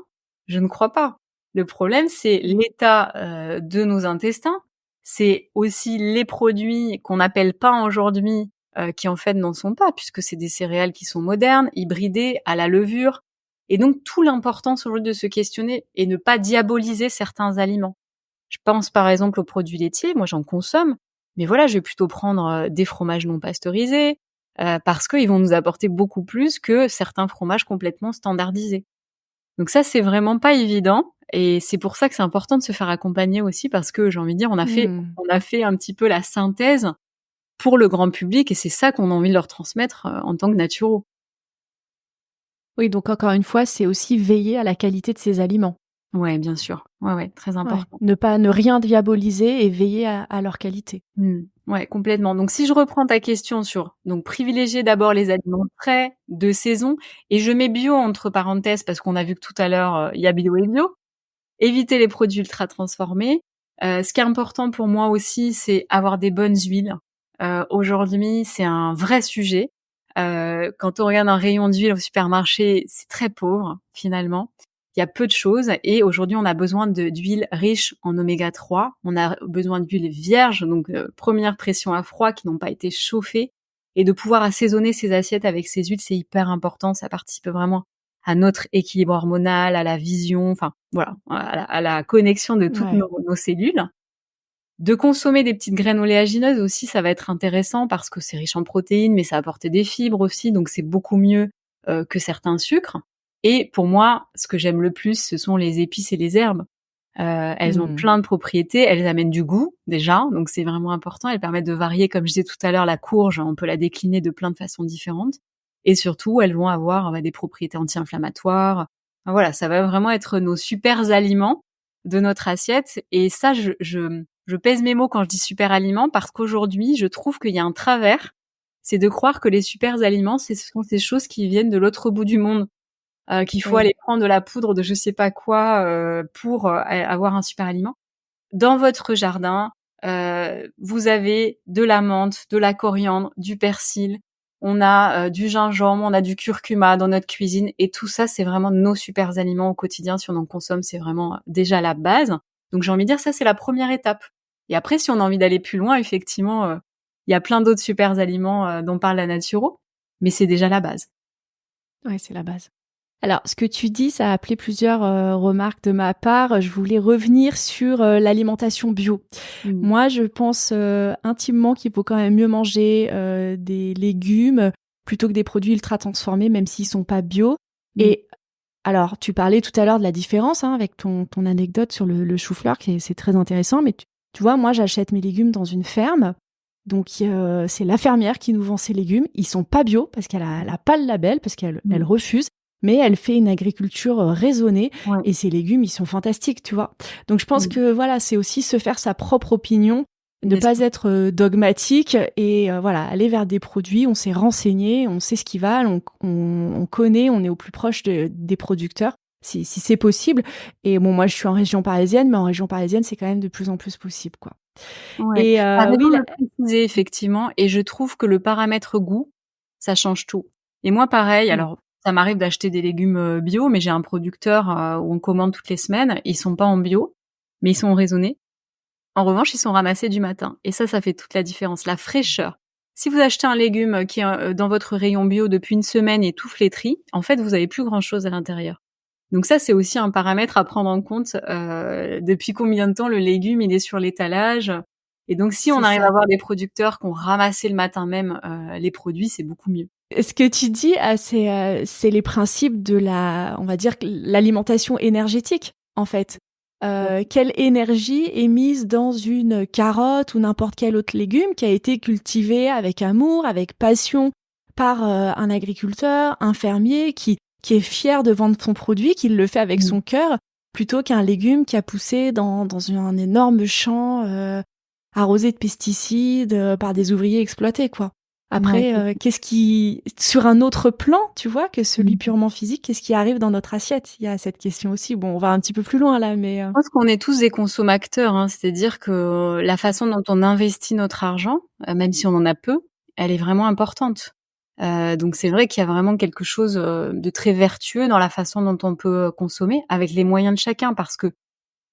Je ne crois pas. Le problème, c'est l'état, de nos intestins. C'est aussi les produits qu'on appelle pain aujourd'hui, qui en fait n'en sont pas, puisque c'est des céréales qui sont modernes, hybridées, à la levure. Et donc tout l'importance aujourd'hui de se questionner et ne pas diaboliser certains aliments. Je pense par exemple aux produits laitiers, moi j'en consomme, mais voilà, je vais plutôt prendre, des fromages non pasteurisés, parce qu'ils vont nous apporter beaucoup plus que certains fromages complètement standardisés. Donc ça, c'est vraiment pas évident, et c'est pour ça que c'est important de se faire accompagner aussi parce que j'ai envie de dire, Mmh. on a fait un petit peu la synthèse pour le grand public, et c'est ça qu'on a envie de leur transmettre, en tant que naturaux. Oui, donc encore une fois, c'est aussi veiller à la qualité de ces aliments. Ouais, bien sûr. Ouais, très Ouais. important. Ne rien diaboliser et veiller à leur qualité. Ouais, complètement. Donc si je reprends ta question sur donc privilégier d'abord les aliments frais, de saison, et je mets bio entre parenthèses parce qu'on a vu que tout à l'heure, il y a bio et bio. Éviter les produits ultra transformés. Ce qui est important pour moi aussi, c'est avoir des bonnes huiles. Aujourd'hui, c'est un vrai sujet. Quand on regarde un rayon d'huile au supermarché, c'est très pauvre finalement. Il y a peu de choses et aujourd'hui, on a besoin d'huiles riches en oméga 3. On a besoin d'huiles vierges, donc première pression à froid, qui n'ont pas été chauffées, et de pouvoir assaisonner ses assiettes avec ces huiles, c'est hyper important. Ça participe vraiment à notre équilibre hormonal, à la vision, enfin voilà, à la connexion de toutes Ouais. nos cellules. De consommer des petites graines oléagineuses aussi, ça va être intéressant parce que c'est riche en protéines, mais ça va apporter des fibres aussi, donc c'est beaucoup mieux que certains sucres. Et pour moi, ce que j'aime le plus, ce sont les épices et les herbes. Elles ont Mmh. plein de propriétés, elles amènent du goût déjà, donc c'est vraiment important. Elles permettent de varier, comme je disais tout à l'heure, la courge, on peut la décliner de plein de façons différentes. Et surtout, elles vont avoir des propriétés anti-inflammatoires. Enfin, voilà, ça va vraiment être nos super aliments de notre assiette. Et ça, je pèse mes mots quand je dis super aliments parce qu'aujourd'hui, je trouve qu'il y a un travers, c'est de croire que les super aliments, ce sont ces choses qui viennent de l'autre bout du monde, qu'il faut Oui. aller prendre de la poudre de je sais pas quoi pour avoir un super aliment. Dans votre jardin, vous avez de la menthe, de la coriandre, du persil, on a du gingembre, on a du curcuma dans notre cuisine, et tout ça, c'est vraiment nos super aliments au quotidien. Si on en consomme, c'est vraiment déjà la base. Donc j'ai envie de dire, ça, c'est la première étape. Et après, si on a envie d'aller plus loin, effectivement, il y a plein d'autres super aliments dont parle la Naturo, mais c'est déjà la base. Ouais, c'est la base. Alors, ce que tu dis, ça a appelé plusieurs remarques de ma part. Je voulais revenir sur l'alimentation bio. Mmh. Moi, je pense intimement qu'il faut quand même mieux manger des légumes plutôt que des produits ultra transformés, même s'ils sont pas bio. Mmh. Et alors, tu parlais tout à l'heure de la différence avec ton anecdote sur le chou-fleur, c'est très intéressant. Mais tu vois, moi, j'achète mes légumes dans une ferme. Donc, c'est la fermière qui nous vend ses légumes. Ils sont pas bio parce qu'elle a pas le label, parce qu'elle Mmh. refuse. Mais elle fait une agriculture raisonnée Ouais. et ses légumes, ils sont fantastiques, tu vois. Donc, je pense Mmh. que voilà, c'est aussi se faire sa propre opinion, ne Bien pas sûr. être dogmatique et voilà, aller vers des produits. On s'est renseigné, on sait ce qu'ils valent, on connaît, on est au plus proche des producteurs, si c'est possible. Et bon, moi, je suis en région parisienne, mais en région parisienne, c'est quand même de plus en plus possible, quoi. Ouais, Et tu as raison oui, de le préciser effectivement, et je trouve que le paramètre goût, ça change tout. Et moi pareil, mmh, alors ça m'arrive d'acheter des légumes, bio, mais j'ai un producteur, où on commande toutes les semaines. Ils sont pas en bio, mais ils sont raisonnés. En revanche, ils sont ramassés du matin, et ça fait toute la différence. La fraîcheur. Si vous achetez un légume qui est, dans votre rayon bio depuis une semaine et tout flétri, en fait, vous avez plus grand chose à l'intérieur. Donc ça, c'est aussi un paramètre à prendre en compte, depuis combien de temps le légume, il est sur l'étalage. Et donc si on c'est arrive à ça. avoir des producteurs qui ont ramassé le matin même, les produits, c'est beaucoup mieux. Ce que tu dis, c'est les principes de on va dire, l'alimentation énergétique, en fait. Quelle énergie est mise dans une carotte ou n'importe quel autre légume qui a été cultivé avec amour, avec passion par un agriculteur, un fermier qui est fier de vendre son produit, qui le fait avec Mmh. son cœur, plutôt qu'un légume qui a poussé dans un énorme champ arrosé de pesticides par des ouvriers exploités, quoi. Ouais, Après, c'est qu'est-ce qui, sur un autre plan, tu vois, que celui mmh. purement physique, qu'est-ce qui arrive dans notre assiette? Il y a cette question aussi. Bon, on va un petit peu plus loin là, mais Je pense qu'on est tous des consommateurs, hein. C'est-à-dire que la façon dont on investit notre argent, même si on en a peu, elle est vraiment importante. Donc c'est vrai qu'il y a vraiment quelque chose, de très vertueux dans la façon dont on peut consommer avec les moyens de chacun, parce que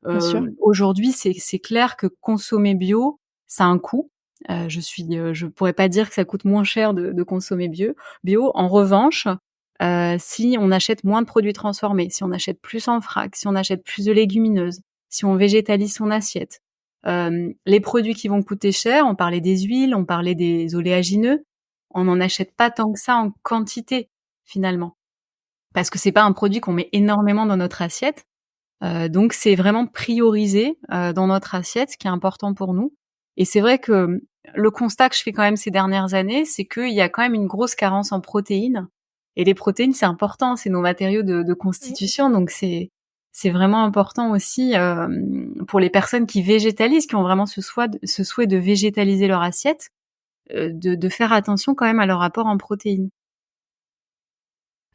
bien sûr. aujourd'hui, c'est clair que consommer bio, ça a un coût. Je pourrais pas dire que ça coûte moins cher de consommer bio. En revanche, si on achète moins de produits transformés, si on achète plus en vrac, si on achète plus de légumineuses, si on végétalise son assiette, les produits qui vont coûter cher, on parlait des huiles, on parlait des oléagineux, on n'en achète pas tant que ça en quantité, finalement. Parce que c'est pas un produit qu'on met énormément dans notre assiette. Donc c'est vraiment prioriser, dans notre assiette, ce qui est important pour nous. Et c'est vrai que le constat que je fais quand même ces dernières années, c'est qu'il y a quand même une grosse carence en protéines, et les protéines, c'est important, c'est nos matériaux de Oui. constitution, donc c'est c'est vraiment important aussi pour les personnes qui végétalisent, qui ont vraiment ce souhait de végétaliser leur assiette, de faire attention quand même à leur apport en protéines.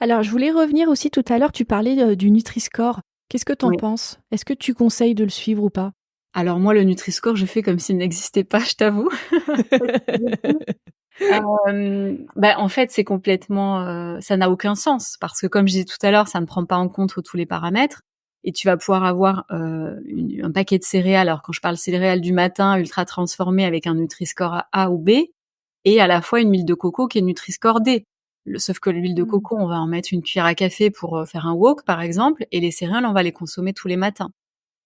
Alors, je voulais revenir aussi tout à l'heure, tu parlais du Nutri-Score. Qu'est-ce que tu en Oui. penses? Est-ce que tu conseilles de le suivre ou pas? Alors moi, le Nutri-Score, je fais comme s'il n'existait pas, je t'avoue. En fait, c'est complètement, ça n'a aucun sens parce que comme je disais tout à l'heure, ça ne prend pas en compte tous les paramètres et tu vas pouvoir avoir un paquet de céréales. Alors quand je parle céréales du matin ultra transformées avec un Nutri-Score A ou B et à la fois une huile de coco qui est Nutri-Score D. Sauf que l'huile de Mmh. coco, on va en mettre une cuillère à café pour faire un wok par exemple et les céréales, on va les consommer tous les matins.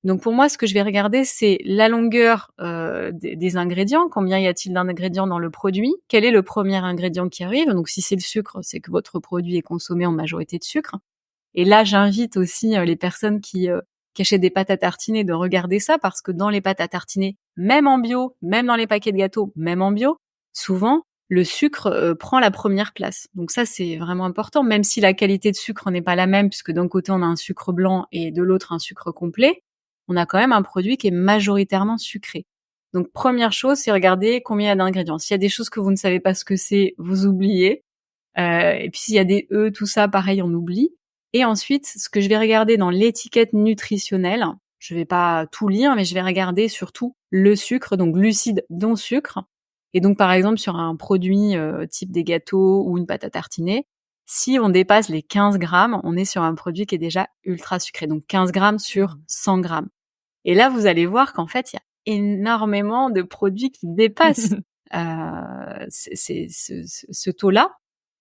Donc pour moi, ce que je vais regarder, c'est la longueur des ingrédients. Combien y a-t-il d'ingrédients dans le produit? Quel est le premier ingrédient qui arrive? Donc si c'est le sucre, c'est que votre produit est consommé en majorité de sucre. Et là, j'invite aussi les personnes qui achètent des pâtes à tartiner de regarder ça parce que dans les pâtes à tartiner, même en bio, même dans les paquets de gâteaux, même en bio, souvent le sucre prend la première place. Donc ça, c'est vraiment important, même si la qualité de sucre n'est pas la même, puisque d'un côté on a un sucre blanc et de l'autre un sucre complet, on a quand même un produit qui est majoritairement sucré. Donc première chose, c'est regarder combien il y a d'ingrédients. S'il y a des choses que vous ne savez pas ce que c'est, vous oubliez. Et puis s'il y a des E, tout ça, pareil, on oublie. Et ensuite, ce que je vais regarder dans l'étiquette nutritionnelle, je vais pas tout lire, mais je vais regarder surtout le sucre, donc glucides dont sucre. Et donc par exemple sur un produit type des gâteaux ou une pâte à tartiner, si on dépasse les 15 grammes, on est sur un produit qui est déjà ultra sucré. Donc 15 grammes sur 100 grammes. Et là, vous allez voir qu'en fait, il y a énormément de produits qui dépassent ce taux-là.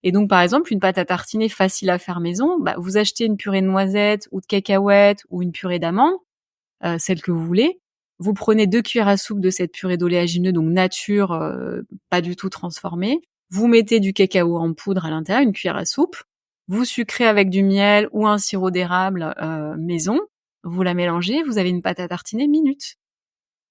Et donc, par exemple, une pâte à tartiner facile à faire maison, vous achetez une purée de noisettes ou de cacahuètes ou une purée d'amandes, celle que vous voulez. Vous prenez 2 cuillères à soupe de cette purée d'oléagineux, donc nature, pas du tout transformée. Vous mettez du cacao en poudre à l'intérieur, une cuillère à soupe. Vous sucrez avec du miel ou un sirop d'érable maison. Vous la mélangez, vous avez une pâte à tartiner minute.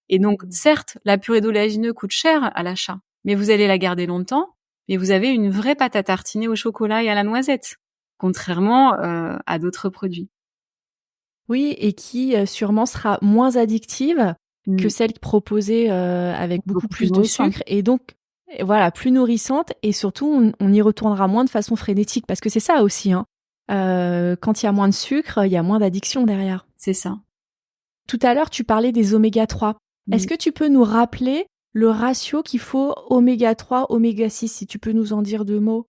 Et donc, certes, la purée d'oléagineux coûte cher à l'achat, mais vous allez la garder longtemps, mais vous avez une vraie pâte à tartiner au chocolat et à la noisette, contrairement à d'autres produits. Oui, et qui sûrement sera moins addictive que celle proposée avec beaucoup Beaucoup plus plus de nourrissante. sucre et donc voilà, plus nourrissante et surtout on y retournera moins de façon frénétique parce que c'est ça aussi, hein. Quand il y a moins de sucre, il y a moins d'addiction derrière. C'est ça. Tout à l'heure, tu parlais des oméga 3. Est-ce que tu peux nous rappeler le ratio qu'il faut oméga 3, oméga 6, si tu peux nous en dire 2 mots?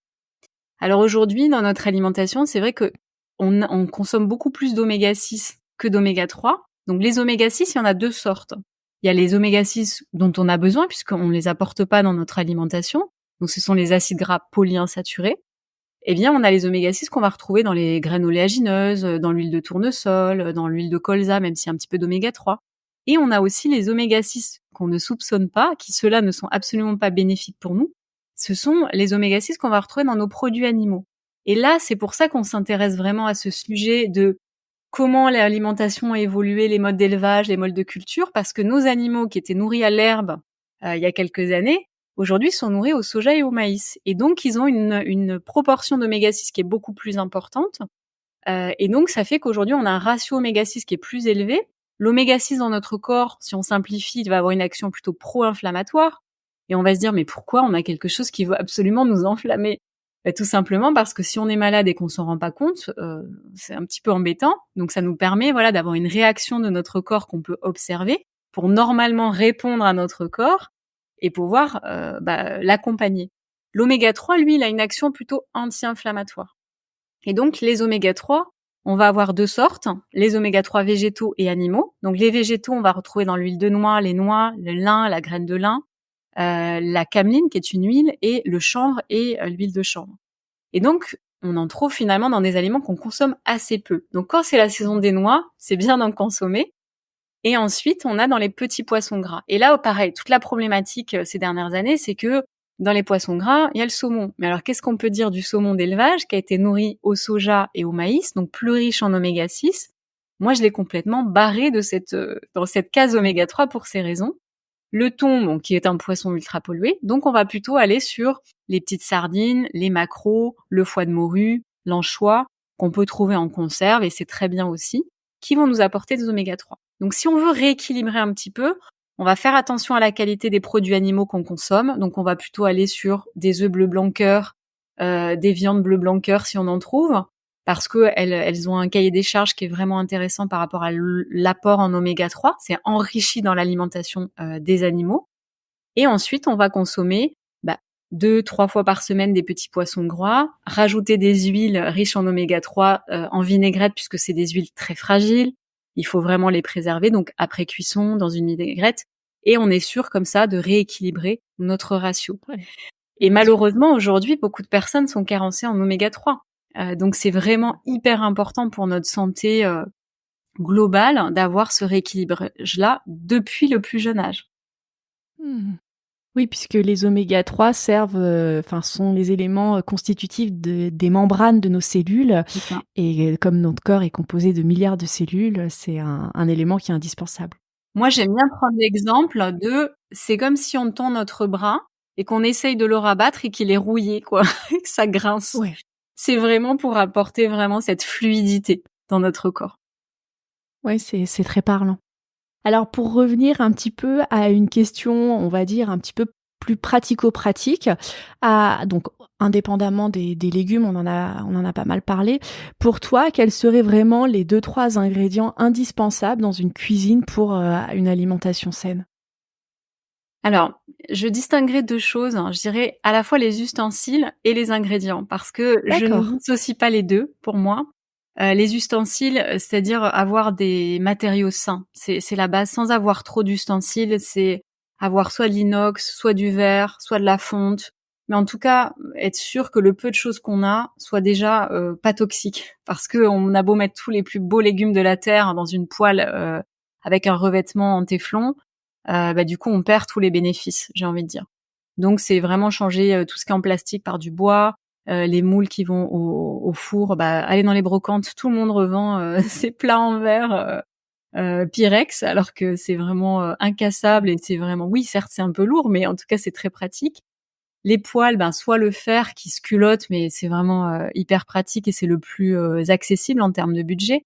Alors aujourd'hui, dans notre alimentation, c'est vrai que on consomme beaucoup plus d'oméga 6 que d'oméga 3. Donc les oméga 6, il y en a 2 sortes. Il y a les oméga 6 dont on a besoin puisqu'on ne les apporte pas dans notre alimentation. Donc ce sont les acides gras polyinsaturés. Eh bien, on a les oméga 6 qu'on va retrouver dans les graines oléagineuses, dans l'huile de tournesol, dans l'huile de colza, même s'il y a un petit peu d'oméga 3. Et on a aussi les oméga 6 qu'on ne soupçonne pas, qui ceux-là ne sont absolument pas bénéfiques pour nous. Ce sont les oméga 6 qu'on va retrouver dans nos produits animaux. Et là, c'est pour ça qu'on s'intéresse vraiment à ce sujet de comment l'alimentation a évolué, les modes d'élevage, les modes de culture, parce que nos animaux qui étaient nourris à l'herbe il y a quelques années, aujourd'hui sont nourris au soja et au maïs. Et donc, ils ont une proportion d'oméga 6 qui est beaucoup plus importante. Et donc, ça fait qu'aujourd'hui, on a un ratio oméga 6 qui est plus élevé. L'oméga 6 dans notre corps, si on simplifie, il va avoir une action plutôt pro-inflammatoire. Et on va se dire, mais pourquoi on a quelque chose qui veut absolument nous enflammer? Tout simplement parce que si on est malade et qu'on s'en rend pas compte, c'est un petit peu embêtant. Donc ça nous permet d'avoir une réaction de notre corps qu'on peut observer pour normalement répondre à notre corps et pouvoir l'accompagner. L'oméga 3, lui, il a une action plutôt anti-inflammatoire. Et donc les oméga 3, on va avoir 2 sortes, les oméga 3 végétaux et animaux. Donc les végétaux, on va retrouver dans l'huile de noix, les noix, le lin, la graine de lin, la cameline qui est une huile et le chanvre et l'huile de chanvre. Et donc on en trouve finalement dans des aliments qu'on consomme assez peu. Donc quand c'est la saison des noix, c'est bien d'en consommer. Et ensuite, on a dans les petits poissons gras. Et là, pareil, toute la problématique ces dernières années, c'est que dans les poissons gras, il y a le saumon. Mais alors, qu'est-ce qu'on peut dire du saumon d'élevage qui a été nourri au soja et au maïs, donc plus riche en oméga 6? Moi, je l'ai complètement barré de dans cette case oméga 3 pour ces raisons. Le thon, qui est un poisson ultra pollué, donc on va plutôt aller sur les petites sardines, les maquereaux, le foie de morue, l'anchois, qu'on peut trouver en conserve, et c'est très bien aussi. qui vont nous apporter des oméga 3. Donc si on veut rééquilibrer un petit peu, on va faire attention à la qualité des produits animaux qu'on consomme. Donc on va plutôt aller sur des œufs bleu blanc cœur, des viandes bleu blanc cœur si on en trouve, parce que elles ont un cahier des charges qui est vraiment intéressant par rapport à l'apport en oméga 3. C'est enrichi dans l'alimentation des animaux. Et ensuite, on va consommer 2-3 fois par semaine des petits poissons gras, rajouter des huiles riches en oméga 3 en vinaigrette, puisque c'est des huiles très fragiles. Il faut vraiment les préserver, donc après cuisson, dans une vinaigrette. Et on est sûr comme ça de rééquilibrer notre ratio. Ouais. Et malheureusement, aujourd'hui, beaucoup de personnes sont carencées en oméga 3. Donc c'est vraiment hyper important pour notre santé globale d'avoir ce rééquilibrage-là depuis le plus jeune âge. Oui, puisque les oméga 3 servent, sont les éléments constitutifs des membranes de nos cellules. C'est ça. Et comme notre corps est composé de milliards de cellules, c'est un élément qui est indispensable. Moi, j'aime bien prendre l'exemple c'est comme si on tend notre bras et qu'on essaye de le rabattre et qu'il est rouillé, quoi, et que ça grince. Ouais. C'est vraiment pour apporter vraiment cette fluidité dans notre corps. Ouais, c'est très parlant. Alors pour revenir un petit peu à une question, on va dire un petit peu plus pratico-pratique, donc indépendamment des légumes, on en a pas mal parlé. Pour toi, quels seraient vraiment les 2-3 ingrédients indispensables dans une cuisine pour une alimentation saine? Alors, je distinguerais 2 choses, hein. Je dirais à la fois les ustensiles et les ingrédients, parce que je ne D'accord. dissocie pas les 2 pour moi. Les ustensiles, c'est-à-dire avoir des matériaux sains. C'est la base. Sans avoir trop d'ustensiles, c'est avoir soit de l'inox, soit du verre, soit de la fonte. Mais en tout cas, être sûr que le peu de choses qu'on a soit déjà pas toxique. Parce que on a beau mettre tous les plus beaux légumes de la terre dans une poêle avec un revêtement en téflon, du coup on perd tous les bénéfices, j'ai envie de dire. Donc c'est vraiment changer tout ce qui est en plastique par du bois. Les moules qui vont au four, aller dans les brocantes, tout le monde revend ses plats en verre Pyrex, alors que c'est vraiment incassable et c'est vraiment, oui, certes c'est un peu lourd, mais en tout cas c'est très pratique. Les poêles, soit le fer qui se culotte, mais c'est vraiment hyper pratique et c'est le plus accessible en termes de budget.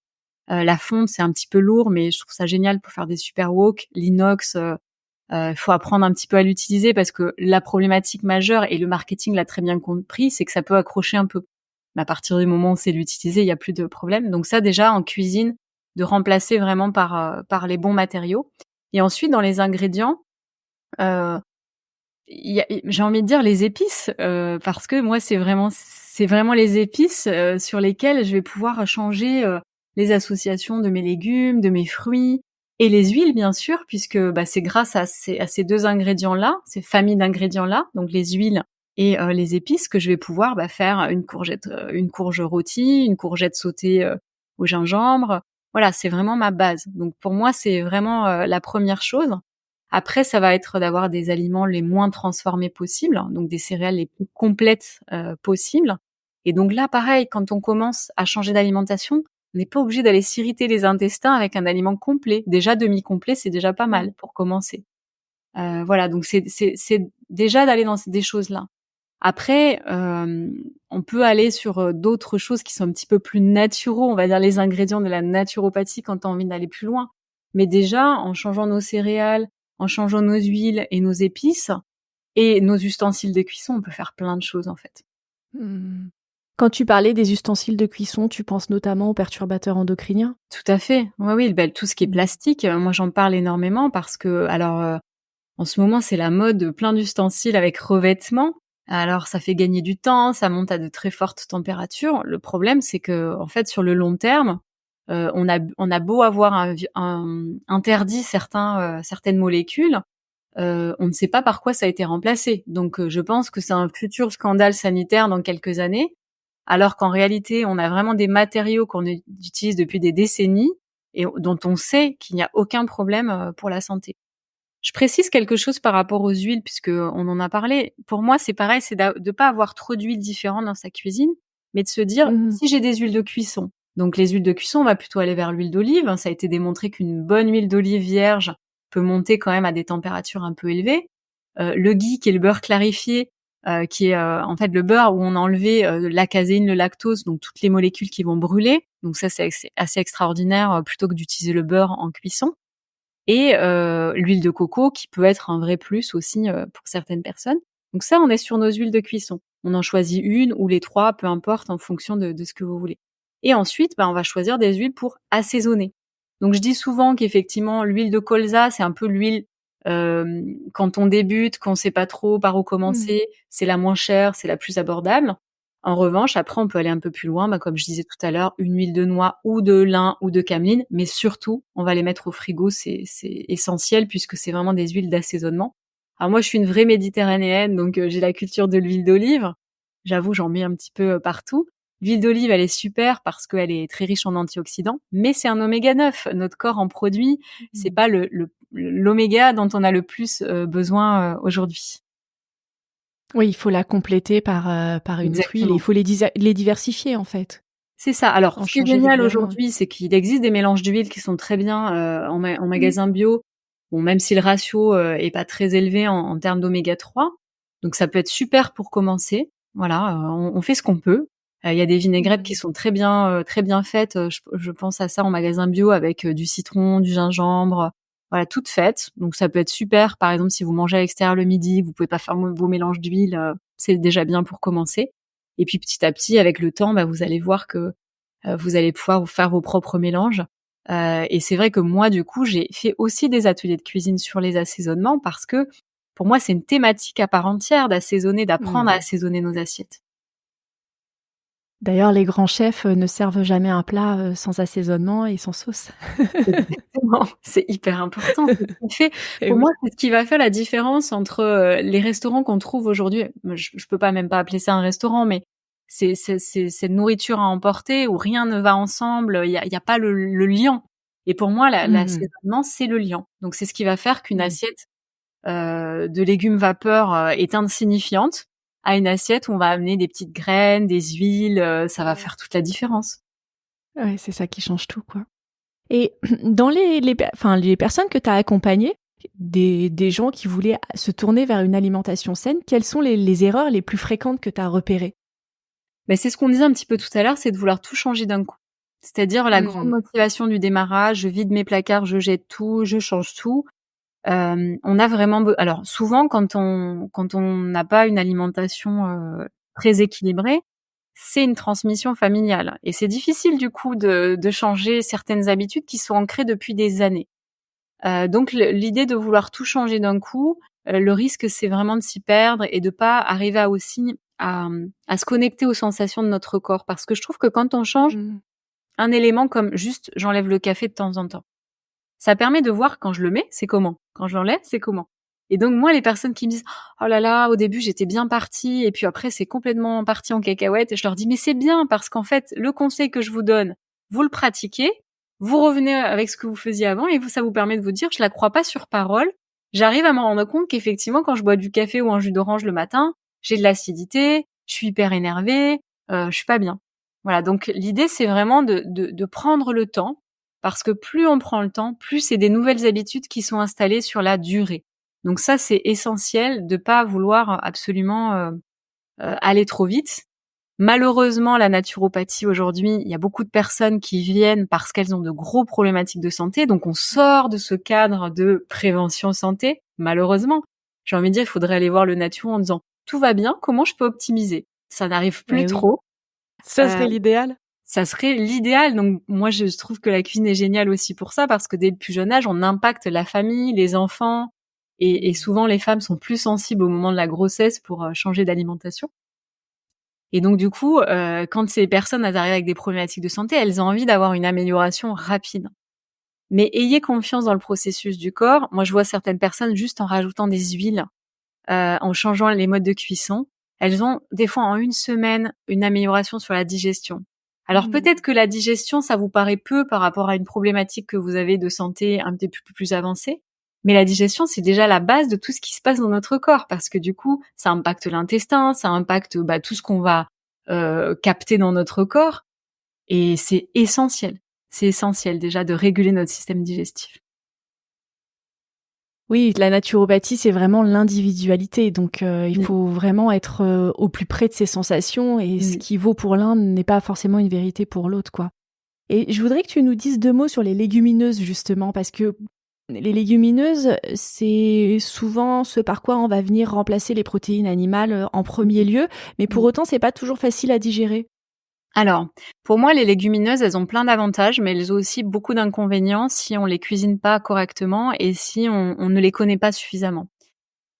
La fonte, c'est un petit peu lourd, mais je trouve ça génial pour faire des super wok. L'inox, faut apprendre un petit peu à l'utiliser parce que la problématique majeure, et le marketing l'a très bien compris, c'est que ça peut accrocher un peu. Mais à partir du moment où on sait l'utiliser, il y a plus de problème. Donc ça, déjà, en cuisine, de remplacer vraiment par les bons matériaux. Et ensuite, dans les ingrédients, j'ai envie de dire les épices, parce que moi, c'est vraiment les épices sur lesquelles je vais pouvoir changer les associations de mes légumes, de mes fruits. Et les huiles, bien sûr, puisque c'est grâce à ces 2 ingrédients-là, ces familles d'ingrédients-là, donc les huiles et les épices, que je vais pouvoir faire une courge rôtie, une courgette sautée au gingembre. Voilà, c'est vraiment ma base. Donc pour moi, c'est vraiment la première chose. Après, ça va être d'avoir des aliments les moins transformés possibles, donc des céréales les plus complètes possibles. Et donc là, pareil, quand on commence à changer d'alimentation, on n'est pas obligé d'aller s'irriter les intestins avec un aliment complet. Déjà demi-complet, c'est déjà pas mal pour commencer. Voilà, donc c'est déjà d'aller dans des choses-là. Après, on peut aller sur d'autres choses qui sont un petit peu plus naturaux, on va dire les ingrédients de la naturopathie quand on a envie d'aller plus loin. Mais déjà, en changeant nos céréales, en changeant nos huiles et nos épices et nos ustensiles de cuisson, on peut faire plein de choses en fait. Mmh. Quand tu parlais des ustensiles de cuisson, tu penses notamment aux perturbateurs endocriniens? Tout à fait. Oui, tout ce qui est plastique, moi j'en parle énormément parce que en ce moment, c'est la mode, plein d'ustensiles avec revêtement. Alors ça fait gagner du temps, ça monte à de très fortes températures. Le problème, c'est que en fait, sur le long terme, on a beau avoir interdit certaines molécules, on ne sait pas par quoi ça a été remplacé. Donc je pense que c'est un futur scandale sanitaire dans quelques années, alors qu'en réalité, on a vraiment des matériaux qu'on utilise depuis des décennies et dont on sait qu'il n'y a aucun problème pour la santé. Je précise quelque chose par rapport aux huiles, puisque on en a parlé. Pour moi, c'est pareil, c'est de pas avoir trop d'huiles différentes dans sa cuisine, mais de se dire, Mmh. si j'ai des huiles de cuisson, donc les huiles de cuisson, on va plutôt aller vers l'huile d'olive. Ça a été démontré qu'une bonne huile d'olive vierge peut monter quand même à des températures un peu élevées. Le ghee, qui est le beurre clarifié, qui est en fait le beurre où on a enlevé la caséine, le lactose, donc toutes les molécules qui vont brûler. Donc ça, c'est assez extraordinaire plutôt que d'utiliser le beurre en cuisson. Et l'huile de coco qui peut être un vrai plus aussi pour certaines personnes. Donc ça, on est sur nos huiles de cuisson. On en choisit une ou les 3, peu importe, en fonction de ce que vous voulez. Et ensuite, on va choisir des huiles pour assaisonner. Donc je dis souvent qu'effectivement, l'huile de colza, c'est un peu l'huile quand on débute, qu'on sait pas trop par où commencer, c'est la moins chère, c'est la plus abordable. En revanche, après, on peut aller un peu plus loin, comme je disais tout à l'heure, une huile de noix ou de lin ou de cameline, mais surtout, on va les mettre au frigo, c'est essentiel puisque c'est vraiment des huiles d'assaisonnement. Alors moi, je suis une vraie méditerranéenne, donc j'ai la culture de l'huile d'olive. J'avoue, j'en mets un petit peu partout. L'huile d'olive, elle est super parce qu'elle est très riche en antioxydants, mais c'est un oméga 9. Notre corps en produit, c'est pas l'oméga dont on a le plus besoin aujourd'hui. Oui, il faut la compléter par une autre huile et il faut les diversifier en fait. C'est ça. Alors, En ce qui est changer génial régulièrement. aujourd'hui, c'est qu'il existe des mélanges d'huile qui sont très bien en magasin bio. Bon, même si le ratio est pas très élevé en termes d'oméga 3. Donc, ça peut être super pour commencer. Voilà, on fait ce qu'on peut. Il y a des vinaigrettes qui sont très bien faites. Je pense à ça en magasin bio avec du citron, du gingembre, voilà, toutes faites. Donc, ça peut être super. Par exemple, si vous mangez à l'extérieur le midi, vous pouvez pas faire vos mélanges d'huile, c'est déjà bien pour commencer. Et puis petit à petit, avec le temps, vous allez voir que vous allez pouvoir vous faire vos propres mélanges. Et c'est vrai que moi, du coup, j'ai fait aussi des ateliers de cuisine sur les assaisonnements parce que pour moi, c'est une thématique à part entière d'assaisonner, d'apprendre à assaisonner nos assiettes. D'ailleurs, les grands chefs ne servent jamais un plat sans assaisonnement et sans sauce. Exactement, c'est hyper important. C'est ce qui fait, Et pour oui. moi, c'est ce qui va faire la différence entre les restaurants qu'on trouve aujourd'hui. Je peux pas même pas appeler ça un restaurant, mais c'est cette nourriture à emporter où rien ne va ensemble. Il y a pas le liant. Et pour moi, l'assaisonnement, c'est le liant. Donc c'est ce qui va faire qu'une assiette de légumes vapeur est insignifiante à une assiette où on va amener des petites graines, des huiles. Ça va faire toute la différence. Ouais, c'est ça qui change tout, quoi. Et dans les personnes que tu as accompagnées, des gens qui voulaient se tourner vers une alimentation saine, quelles sont les erreurs les plus fréquentes que tu as repérées? Mais c'est ce qu'on disait un petit peu tout à l'heure, c'est de vouloir tout changer d'un coup. C'est-à-dire la grande motivation du démarrage, je vide mes placards, je jette tout, je change tout. On a vraiment alors souvent quand on n'a pas une alimentation très équilibrée, c'est une transmission familiale et c'est difficile du coup de changer certaines habitudes qui sont ancrées depuis des années. Donc l'idée de vouloir tout changer d'un coup, le risque c'est vraiment de s'y perdre et de pas arriver à se connecter aux sensations de notre corps. Parce que je trouve que quand on change un élément comme juste j'enlève le café de temps en temps, ça permet de voir quand je le mets, c'est comment. Quand je l'enlève, c'est comment. Et donc moi, les personnes qui me disent «Oh là là, au début j'étais bien partie et puis après c'est complètement parti en cacahuète» et je leur dis «Mais c'est bien parce qu'en fait, le conseil que je vous donne, vous le pratiquez, vous revenez avec ce que vous faisiez avant et ça vous permet de vous dire je la crois pas sur parole. J'arrive à me rendre compte qu'effectivement quand je bois du café ou un jus d'orange le matin, j'ai de l'acidité, je suis hyper énervée, je suis pas bien». Voilà, donc l'idée c'est vraiment de prendre le temps parce que plus on prend le temps, plus c'est des nouvelles habitudes qui sont installées sur la durée. Donc ça, c'est essentiel de pas vouloir absolument aller trop vite. Malheureusement, la naturopathie aujourd'hui, il y a beaucoup de personnes qui viennent parce qu'elles ont de gros problématiques de santé. Donc on sort de ce cadre de prévention santé. Malheureusement, j'ai envie de dire, il faudrait aller voir le naturo en disant tout va bien, comment je peux optimiser? Ça n'arrive plus Eh oui. trop. Ça serait l'idéal. Ça serait l'idéal. Donc moi, je trouve que la cuisine est géniale aussi pour ça, parce que dès le plus jeune âge, on impacte la famille, les enfants, et souvent les femmes sont plus sensibles au moment de la grossesse pour changer d'alimentation. Et donc du coup, quand ces personnes elles arrivent avec des problématiques de santé, elles ont envie d'avoir une amélioration rapide. Mais ayez confiance dans le processus du corps. Moi, je vois certaines personnes juste en rajoutant des huiles, en changeant les modes de cuisson, elles ont des fois en une semaine une amélioration sur la digestion. Alors peut-être que la digestion, ça vous paraît peu par rapport à une problématique que vous avez de santé un petit peu plus avancée, mais la digestion, c'est déjà la base de tout ce qui se passe dans notre corps, parce que du coup, ça impacte l'intestin, ça impacte tout ce qu'on va capter dans notre corps, et c'est essentiel. C'est essentiel déjà de réguler notre système digestif. Oui, la naturopathie, c'est vraiment l'individualité. Donc, il faut vraiment être au plus près de ses sensations et ce qui vaut pour l'un n'est pas forcément une vérité pour l'autre, quoi. Et je voudrais que tu nous dises 2 mots sur les légumineuses, justement, parce que les légumineuses, c'est souvent ce par quoi on va venir remplacer les protéines animales, en premier lieu, mais pour autant, c'est pas toujours facile à digérer. Alors, pour moi, les légumineuses, elles ont plein d'avantages, mais elles ont aussi beaucoup d'inconvénients si on les cuisine pas correctement et si on ne les connaît pas suffisamment.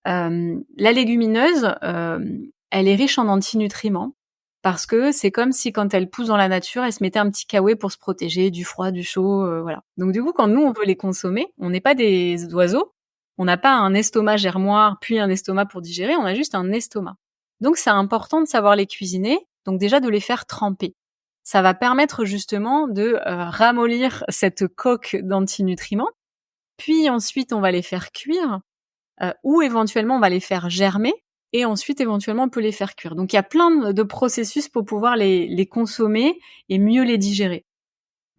La légumineuse, elle est riche en antinutriments parce que c'est comme si quand elle pousse dans la nature, elle se mettait un petit caouet pour se protéger du froid, du chaud, voilà. Donc du coup, quand nous, on veut les consommer, on n'est pas des oiseaux, on n'a pas un estomac germoire, puis un estomac pour digérer, on a juste un estomac. Donc c'est important de savoir les cuisiner, donc déjà de les faire tremper. Ça va permettre justement de, ramollir cette coque d'antinutriments, puis ensuite on va les faire cuire ou éventuellement on va les faire germer et ensuite éventuellement on peut les faire cuire. Donc il y a plein de processus pour pouvoir les consommer et mieux les digérer.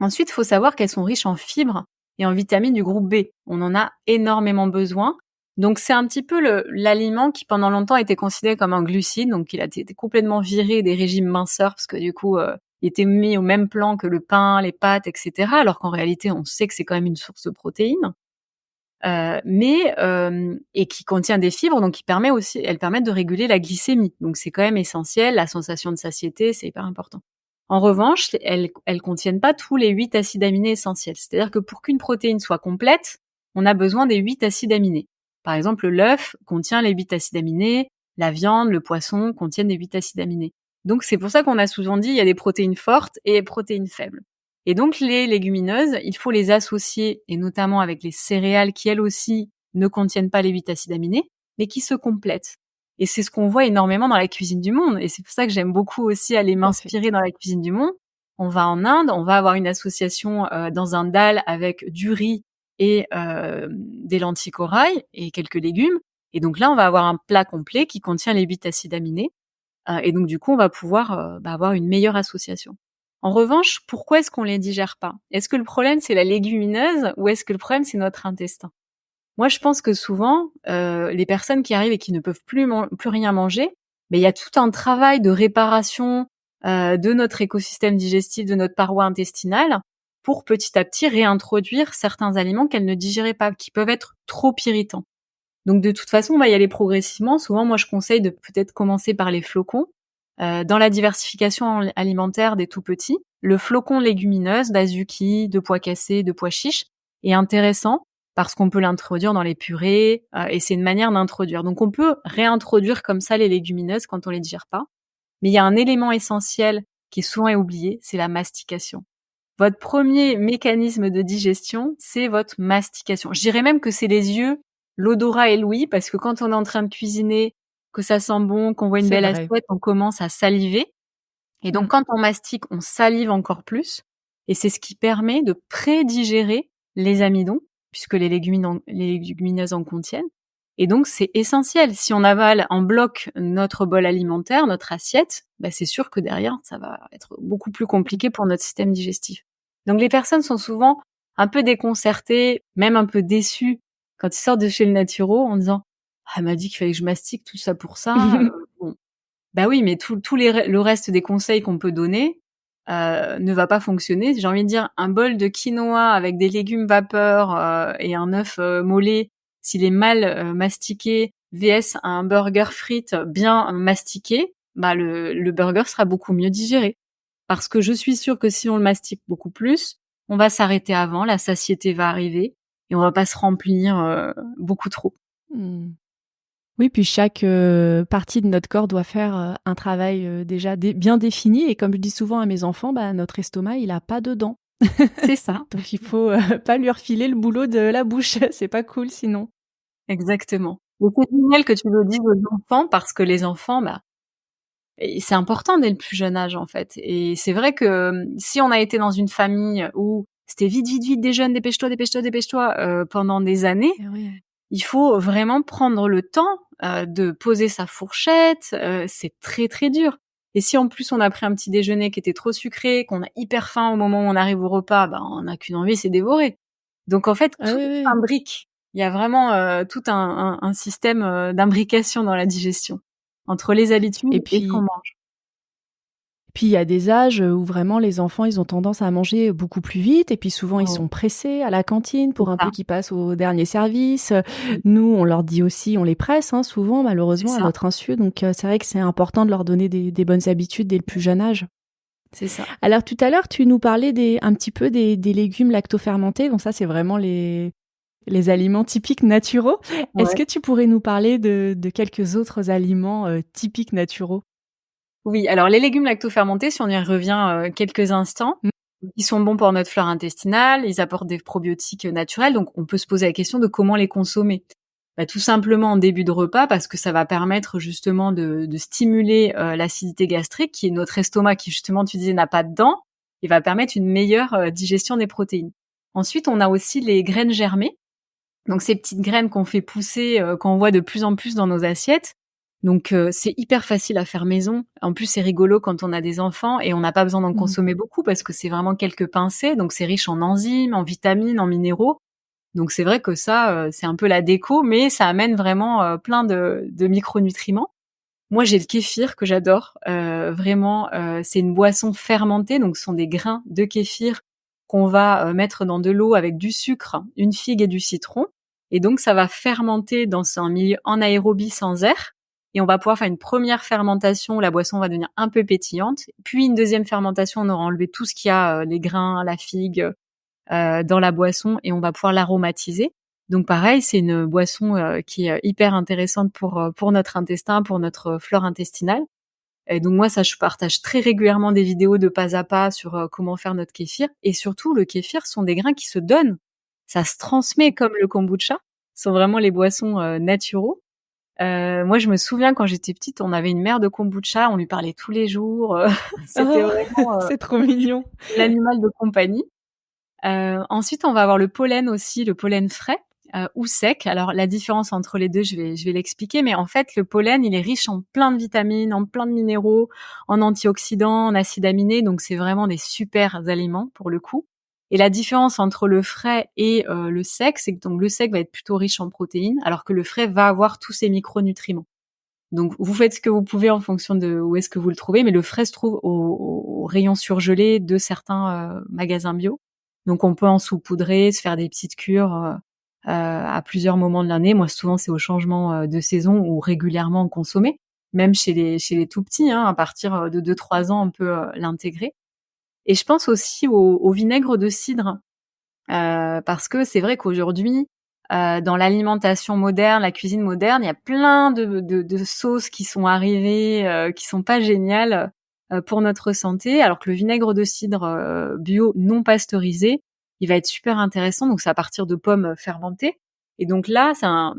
Ensuite, il faut savoir qu'elles sont riches en fibres et en vitamines du groupe B. On en a énormément besoin. Donc c'est un petit peu l'aliment qui pendant longtemps était considéré comme un glucide, donc il a été complètement viré des régimes minceurs parce que du coup il était mis au même plan que le pain, les pâtes, etc. Alors qu'en réalité on sait que c'est quand même une source de protéines. Et qui contient des fibres, donc elles permettent de réguler la glycémie. Donc c'est quand même essentiel, la sensation de satiété, c'est hyper important. En revanche, elles contiennent pas tous les 8 acides aminés essentiels. C'est-à-dire que pour qu'une protéine soit complète, on a besoin des 8 acides aminés. Par exemple, l'œuf contient les 8 acides aminés, la viande, le poisson contiennent les 8 acides aminés. Donc c'est pour ça qu'on a souvent dit il y a des protéines fortes et des protéines faibles. Et donc les légumineuses, il faut les associer, et notamment avec les céréales qui elles aussi ne contiennent pas les 8 acides aminés, mais qui se complètent. Et c'est ce qu'on voit énormément dans la cuisine du monde. Et c'est pour ça que j'aime beaucoup aussi aller Tout à fait. m'inspirer dans la cuisine du monde. On va en Inde, on va avoir une association dans un dal avec du riz et des lentilles corail et quelques légumes. Et donc là, on va avoir un plat complet qui contient les 8 acides aminés. Et donc du coup, on va pouvoir avoir une meilleure association. En revanche, pourquoi est-ce qu'on les digère pas? Est-ce que le problème c'est la légumineuse ou est-ce que le problème c'est notre intestin? Moi, je pense que souvent, les personnes qui arrivent et qui ne peuvent plus rien manger, mais il y a tout un travail de réparation de notre écosystème digestif, de notre paroi intestinale, pour petit à petit réintroduire certains aliments qu'elles ne digéraient pas, qui peuvent être trop irritants. Donc de toute façon, on va y aller progressivement. Souvent, moi, je conseille de peut-être commencer par les flocons. Dans la diversification alimentaire des tout petits, le flocon légumineuse, d'azuki, de pois cassés, de pois chiches est intéressant parce qu'on peut l'introduire dans les purées et c'est une manière d'introduire. Donc on peut réintroduire comme ça les légumineuses quand on les digère pas. Mais il y a un élément essentiel qui est souvent oublié, c'est la mastication. Votre premier mécanisme de digestion, c'est votre mastication. Je dirais même que c'est les yeux, l'odorat et l'ouïe, parce que quand on est en train de cuisiner, que ça sent bon, qu'on voit une C'est belle vrai. assiette, on commence à saliver. Et donc, Mmh. quand on mastique, on salive encore plus. Et c'est ce qui permet de prédigérer les amidons, puisque les légumineuses en contiennent. Et donc, c'est essentiel. Si on avale en bloc notre bol alimentaire, notre assiette, bah, c'est sûr que derrière, ça va être beaucoup plus compliqué pour notre système digestif. Donc, les personnes sont souvent un peu déconcertées, même un peu déçues quand ils sortent de chez le naturo en disant «Ah, elle m'a dit qu'il fallait que je mastique tout ça pour ça». Bon, bah oui, mais le reste des conseils qu'on peut donner ne va pas fonctionner. J'ai envie de dire, un bol de quinoa avec des légumes vapeur et un œuf mollet, s'il est mal mastiqué, vs un burger frites bien mastiqué, bah le burger sera beaucoup mieux digéré. Parce que je suis sûre que si on le mastique beaucoup plus, on va s'arrêter avant, la satiété va arriver et on va pas se remplir beaucoup trop. Mmh. Oui, puis chaque, partie de notre corps doit faire, un travail, déjà bien défini et comme je dis souvent à mes enfants, bah, notre estomac, il a pas de dents. C'est ça, Donc il faut, pas lui refiler le boulot de la bouche, c'est pas cool sinon. exactement. Et c'est génial que tu le dises aux enfants parce que les enfants, bah, et c'est important dès le plus jeune âge, en fait. Et c'est vrai que si on a été dans une famille où c'était vite, vite, vite, déjeune, dépêche-toi, dépêche-toi, dépêche-toi, pendant des années, Eh oui. il faut vraiment prendre le temps de poser sa fourchette. C'est très, très dur. Et si en plus on a pris un petit déjeuner qui était trop sucré, qu'on a hyper faim au moment où on arrive au repas, bah, on n'a qu'une envie, c'est dévorer. Donc en fait, Ah tout oui, oui. s'imbrique. Il y a vraiment tout un système d'imbrication dans la digestion entre les habitudes Et et ce qu'on puis mange. Puis il y a des âges où vraiment les enfants, ils ont tendance à manger beaucoup plus vite et puis souvent ils Ouais, sont pressés à la cantine c'est pour un peu ça. qu'ils passent au dernier service. Mmh. Nous, on leur dit aussi, on les presse hein, souvent C'est malheureusement à ça, notre insu. Donc c'est vrai que c'est important de leur donner des bonnes habitudes dès le plus jeune âge. c'est ça. Alors tout à l'heure, tu nous parlais un petit peu des légumes lactofermentés. Donc ça, c'est vraiment les aliments typiques naturaux. Est-ce Ouais. que tu pourrais nous parler de quelques autres aliments typiques naturaux? Oui, alors les légumes lactofermentés, si on y revient quelques instants, Mm. ils sont bons pour notre flore intestinale, ils apportent des probiotiques naturels, donc on peut se poser la question de comment les consommer. Bah, tout simplement en début de repas parce que ça va permettre justement de stimuler l'acidité gastrique, qui est notre estomac qui justement, tu disais, n'a pas de dents, et va permettre une meilleure digestion des protéines. Ensuite, on a aussi les graines germées, donc ces petites graines qu'on fait pousser, qu'on voit de plus en plus dans nos assiettes. Donc c'est hyper facile à faire maison. En plus, c'est rigolo quand on a des enfants et on n'a pas besoin d'en Mm. consommer beaucoup parce que c'est vraiment quelques pincées, donc c'est riche en enzymes, en vitamines, en minéraux. Donc c'est vrai que ça, c'est un peu la déco, mais ça amène vraiment plein de micronutriments. Moi, j'ai le kéfir que j'adore. Vraiment, c'est une boisson fermentée, donc ce sont des grains de kéfir qu'on va mettre dans de l'eau avec du sucre, une figue et du citron. Et donc, ça va fermenter dans un milieu anaérobie sans air. Et on va pouvoir faire une première fermentation où la boisson va devenir un peu pétillante. Puis une deuxième fermentation, on aura enlevé tout ce qu'il y a, les grains, la figue, dans la boisson et on va pouvoir l'aromatiser. Donc pareil, c'est une boisson qui est hyper intéressante pour notre intestin, pour notre flore intestinale. Et donc moi, ça, je partage très régulièrement des vidéos de pas à pas sur comment faire notre kéfir. Et surtout, le kéfir sont des grains qui se donnent. Ça se transmet comme le kombucha. Ce sont vraiment les boissons naturaux. Moi, je me souviens quand j'étais petite, on avait une mère de kombucha, on lui parlait tous les jours. C'était Oh, vraiment c'est trop mignon. l'animal de compagnie. Ensuite, on va avoir le pollen aussi, le pollen frais ou sec. Alors la différence entre les deux, je vais l'expliquer, mais en fait, le pollen, il est riche en plein de vitamines, en plein de minéraux, en antioxydants, en acides aminés, donc c'est vraiment des super aliments pour le coup. Et la différence entre le frais et le sec, c'est que donc le sec va être plutôt riche en protéines, alors que le frais va avoir tous ces micronutriments. Donc vous faites ce que vous pouvez en fonction de où est-ce que vous le trouvez, mais le frais se trouve au rayon surgelé de certains magasins bio. Donc on peut en saupoudrer, se faire des petites cures à plusieurs moments de l'année. Moi souvent c'est au changement de saison ou régulièrement en consommer. Même chez les tout petits, hein, à partir de 2-3 ans on peut l'intégrer. Et je pense aussi au vinaigre de cidre parce que c'est vrai qu'aujourd'hui, dans l'alimentation moderne, la cuisine moderne, il y a plein de sauces qui sont arrivées, qui sont pas géniales, pour notre santé. Alors que le vinaigre de cidre, bio non pasteurisé, il va être super intéressant. Donc c'est à partir de pommes fermentées. Et donc là,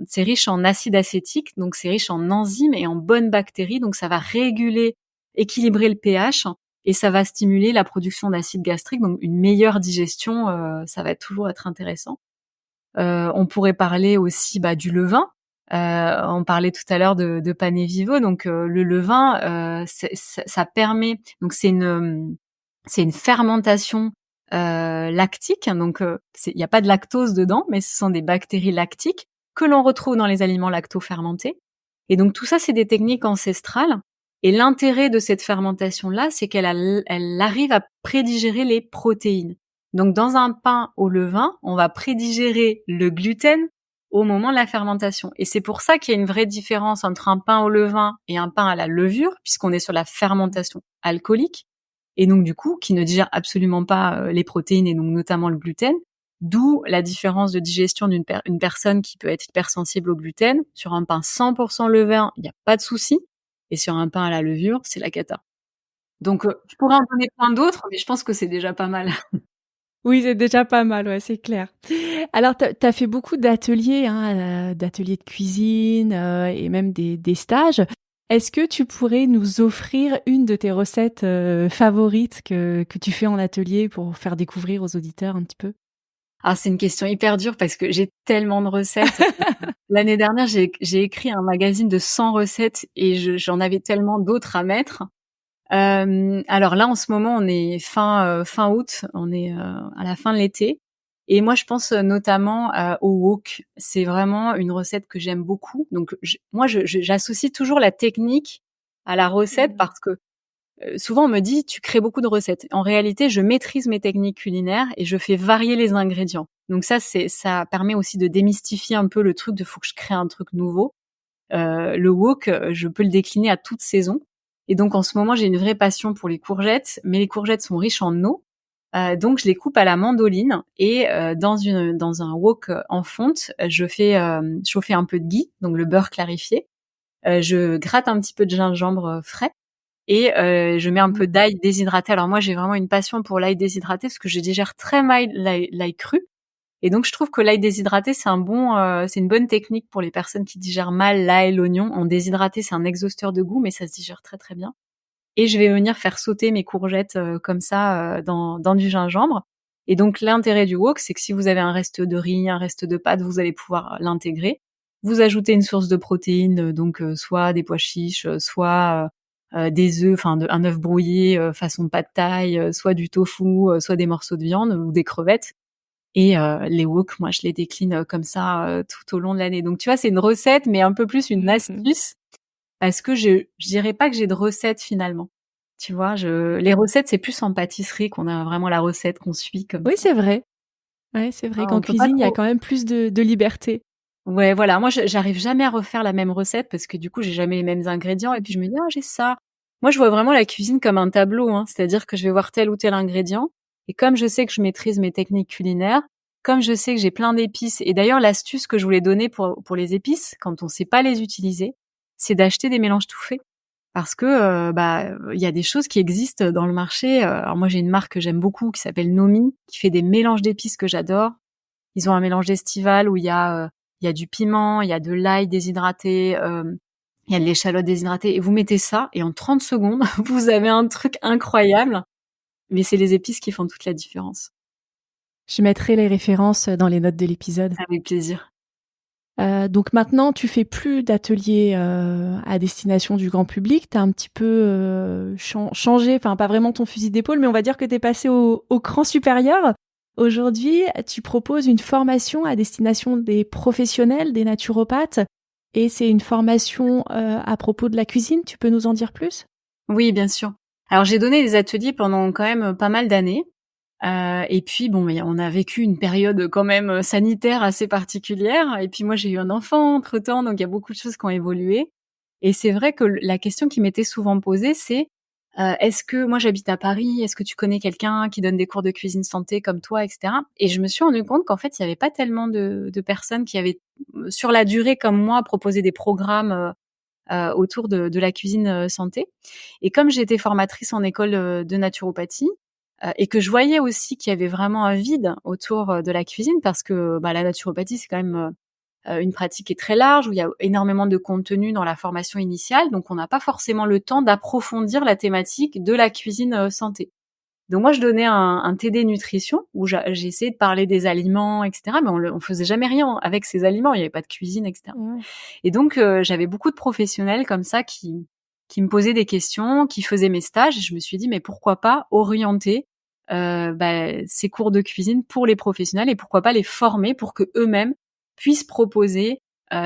c'est riche en acide acétique, donc c'est riche en enzymes et en bonnes bactéries. Donc ça va réguler, équilibrer le pH et ça va stimuler la production d'acide gastrique, donc une meilleure digestion, ça va toujours être intéressant. On pourrait parler aussi du levain. On parlait tout à l'heure de Pane Vivo, donc le levain, ça permet, donc c'est une fermentation lactique, donc il n'y a pas de lactose dedans, mais ce sont des bactéries lactiques que l'on retrouve dans les aliments lacto-fermentés. Et donc tout ça, c'est des techniques ancestrales. Et l'intérêt de cette fermentation-là, c'est elle arrive à prédigérer les protéines. Donc dans un pain au levain, on va prédigérer le gluten au moment de la fermentation. Et c'est pour ça qu'il y a une vraie différence entre un pain au levain et un pain à la levure, puisqu'on est sur la fermentation alcoolique, et donc du coup, qui ne digère absolument pas les protéines et donc notamment le gluten. D'où la différence de digestion d'une personne qui peut être hypersensible au gluten. Sur un pain 100% levain, il n'y a pas de souci. Et sur un pain à la levure, c'est la cata. Donc, je pourrais en donner plein d'autres, mais je pense que c'est déjà pas mal. Oui, c'est déjà pas mal, ouais, c'est clair. Alors, tu as fait beaucoup d'ateliers, hein, d'ateliers de cuisine et même des stages. Est-ce que tu pourrais nous offrir une de tes recettes favorites que tu fais en atelier pour faire découvrir aux auditeurs un petit peu? Ah, c'est une question hyper dure parce que j'ai tellement de recettes. L'année dernière, j'ai écrit un magazine de 100 recettes et j'en avais tellement d'autres à mettre. Alors là, en ce moment, on est fin août, on est à la fin de l'été. Et moi, je pense notamment au wok. C'est vraiment une recette que j'aime beaucoup. Donc, j'associe toujours la technique à la recette parce que souvent on me dit tu crées beaucoup de recettes. En réalité, je maîtrise mes techniques culinaires et je fais varier les ingrédients. Donc ça permet aussi de démystifier un peu le truc de faut que je crée un truc nouveau. Le wok, je peux le décliner à toute saison. Et donc en ce moment, j'ai une vraie passion pour les courgettes, mais les courgettes sont riches en eau. Donc je les coupe à la mandoline et dans un wok en fonte, je fais chauffer un peu de ghee, donc le beurre clarifié. Je gratte un petit peu de gingembre frais et je mets un peu d'ail déshydraté. Alors moi, j'ai vraiment une passion pour l'ail déshydraté parce que je digère très mal l'ail cru. Et donc je trouve que l'ail déshydraté, c'est une bonne technique pour les personnes qui digèrent mal l'ail, l'oignon. En déshydraté, c'est un exhausteur de goût, mais ça se digère très très bien. Et je vais venir faire sauter mes courgettes comme ça dans du gingembre. Et donc l'intérêt du wok, c'est que si vous avez un reste de riz, un reste de pâte, vous allez pouvoir l'intégrer. Vous ajoutez une source de protéines, donc soit des pois chiches, soit des œufs, enfin un œuf brouillé façon pad thaï, soit du tofu, soit des morceaux de viande ou des crevettes. Et les wok, moi je les décline comme ça tout au long de l'année. Donc tu vois, c'est une recette, mais un peu plus une astuce. Parce que je dirais pas que j'ai de recette finalement. Tu vois, les recettes, c'est plus en pâtisserie qu'on a vraiment la recette qu'on suit comme Oui, ça. c'est vrai. Ouais, c'est vrai Ah, qu'en on peut pas cuisine, il y a trop. quand même plus de liberté. Ouais, voilà. Moi, j'arrive jamais à refaire la même recette parce que du coup, j'ai jamais les mêmes ingrédients et puis je me dis: «Ah, j'ai ça». Moi, je vois vraiment la cuisine comme un tableau, hein. C'est-à-dire que je vais voir tel ou tel ingrédient et comme je sais que je maîtrise mes techniques culinaires, comme je sais que j'ai plein d'épices et d'ailleurs, l'astuce que je voulais donner pour les épices, quand on sait pas les utiliser, c'est d'acheter des mélanges tout faits. Parce que, il y a des choses qui existent dans le marché, alors moi j'ai une marque que j'aime beaucoup qui s'appelle Nomi, qui fait des mélanges d'épices que j'adore. Ils ont un mélange estival où il y a du piment, il y a de l'ail déshydraté, il y a de l'échalote déshydratée et vous mettez ça et en 30 secondes, vous avez un truc incroyable, mais c'est les épices qui font toute la différence. Je mettrai les références dans les notes de l'épisode. Avec plaisir. Donc maintenant, tu fais plus d'ateliers à destination du grand public. Tu as un petit peu changé, enfin pas vraiment ton fusil d'épaule, mais on va dire que tu es passé au cran supérieur. Aujourd'hui, tu proposes une formation à destination des professionnels, des naturopathes, et c'est une formation à propos de la cuisine. Tu peux nous en dire plus? Oui, bien sûr. Alors j'ai donné des ateliers pendant quand même pas mal d'années. Et puis bon, mais on a vécu une période quand même sanitaire assez particulière. Et puis moi, j'ai eu un enfant entre-temps, donc il y a beaucoup de choses qui ont évolué. Et c'est vrai que la question qui m'était souvent posée, c'est est-ce que moi j'habite à Paris, est-ce que tu connais quelqu'un qui donne des cours de cuisine santé comme toi, etc. Et je me suis rendu compte qu'en fait, il n'y avait pas tellement de personnes qui avaient sur la durée comme moi proposé des programmes autour de la cuisine santé. Et comme j'étais formatrice en école de naturopathie et que je voyais aussi qu'il y avait vraiment un vide autour de la cuisine parce que la naturopathie, c'est quand même une pratique qui est très large, où il y a énormément de contenu dans la formation initiale, donc on n'a pas forcément le temps d'approfondir la thématique de la cuisine santé. Donc moi, je donnais un TD nutrition où j'ai essayé de parler des aliments, etc. Mais on faisait jamais rien avec ces aliments. Il n'y avait pas de cuisine, etc. Ouais. Et donc j'avais beaucoup de professionnels comme ça qui me posaient des questions, qui faisaient mes stages. Et je me suis dit mais pourquoi pas orienter ces cours de cuisine pour les professionnels et pourquoi pas les former pour que eux-mêmes puissent proposer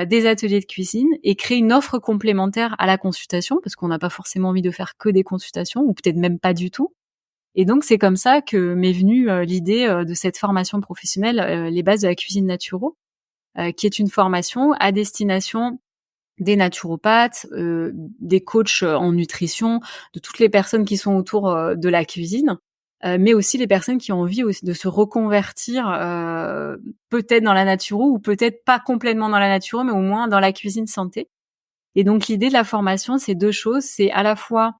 des ateliers de cuisine et créer une offre complémentaire à la consultation parce qu'on n'a pas forcément envie de faire que des consultations ou peut-être même pas du tout. Et donc, c'est comme ça que m'est venue l'idée de cette formation professionnelle, les bases de la cuisine naturo, qui est une formation à destination des naturopathes, des coachs en nutrition, de toutes les personnes qui sont autour de la cuisine, mais aussi les personnes qui ont envie aussi de se reconvertir, peut-être dans la naturo ou peut-être pas complètement dans la naturo, mais au moins dans la cuisine santé. Et donc l'idée de la formation, c'est deux choses. C'est à la fois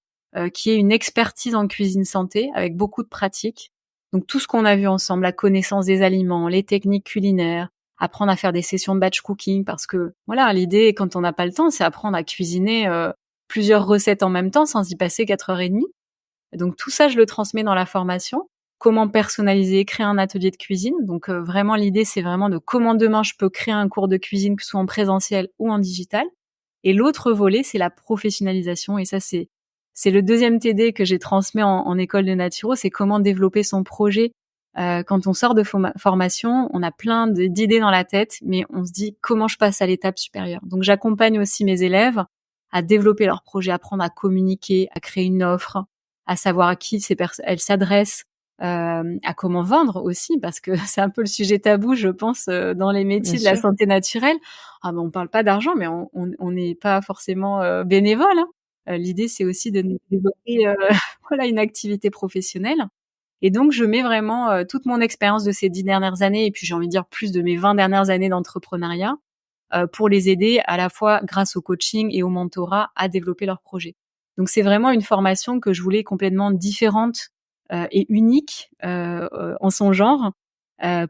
qu'il y ait une expertise en cuisine santé avec beaucoup de pratiques. Donc tout ce qu'on a vu ensemble, la connaissance des aliments, les techniques culinaires, apprendre à faire des sessions de batch cooking parce que voilà, l'idée quand on n'a pas le temps, c'est apprendre à cuisiner plusieurs recettes en même temps sans y passer 4h30. Donc tout ça, je le transmets dans la formation. Comment personnaliser, créer un atelier de cuisine. Donc vraiment l'idée, c'est vraiment de comment demain je peux créer un cours de cuisine, que ce soit en présentiel ou en digital. Et l'autre volet, c'est la professionnalisation. Et ça, c'est le deuxième TD que j'ai transmis en école de naturo, c'est comment développer son projet quand on sort de formation, on a plein d'idées dans la tête, mais on se dit comment je passe à l'étape supérieure. Donc j'accompagne aussi mes élèves à développer leur projet, apprendre à communiquer, à créer une offre, à savoir à qui elles s'adressent, à comment vendre aussi, parce que c'est un peu le sujet tabou, je pense, dans les métiers de la santé naturelle. Ah ben on parle pas d'argent, mais on n'est pas forcément bénévole. Hein. L'idée c'est aussi de développer voilà une activité professionnelle. Et donc je mets vraiment toute mon expérience de ces 10 dernières années, et puis j'ai envie de dire plus de mes 20 dernières années d'entrepreneuriat, pour les aider à la fois grâce au coaching et au mentorat à développer leur projet. Donc c'est vraiment une formation que je voulais complètement différente et unique en son genre,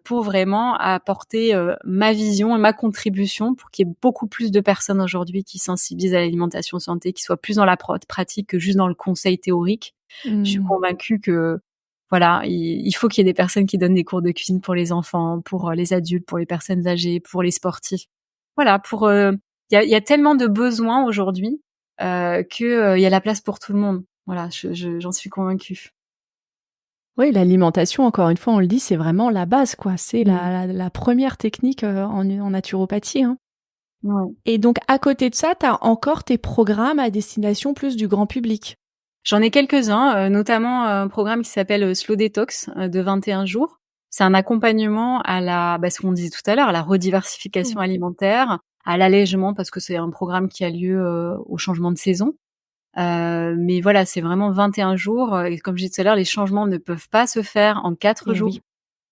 pour vraiment apporter ma vision et ma contribution pour qu'il y ait beaucoup plus de personnes aujourd'hui qui sensibilisent à l'alimentation santé, qui soient plus dans la pratique que juste dans le conseil théorique. Je suis convaincue que voilà, il faut qu'il y ait des personnes qui donnent des cours de cuisine pour les enfants, pour les adultes, pour les personnes âgées, pour les sportifs. Voilà, il y a tellement de besoins aujourd'hui que il y a la place pour tout le monde. Voilà, j'en suis convaincue. Oui, l'alimentation, encore une fois, on le dit, c'est vraiment la base, quoi. C'est la première technique en naturopathie. Hein. Ouais. Et donc, à côté de ça, tu as encore tes programmes à destination plus du grand public. J'en ai quelques-uns, notamment un programme qui s'appelle Slow Detox de 21 jours. C'est un accompagnement à ce qu'on disait tout à l'heure, à la rediversification alimentaire, à l'allègement, parce que c'est un programme qui a lieu au changement de saison. Mais voilà, c'est vraiment 21 jours. Et comme je disais tout à l'heure, les changements ne peuvent pas se faire en 4 jours. Oui.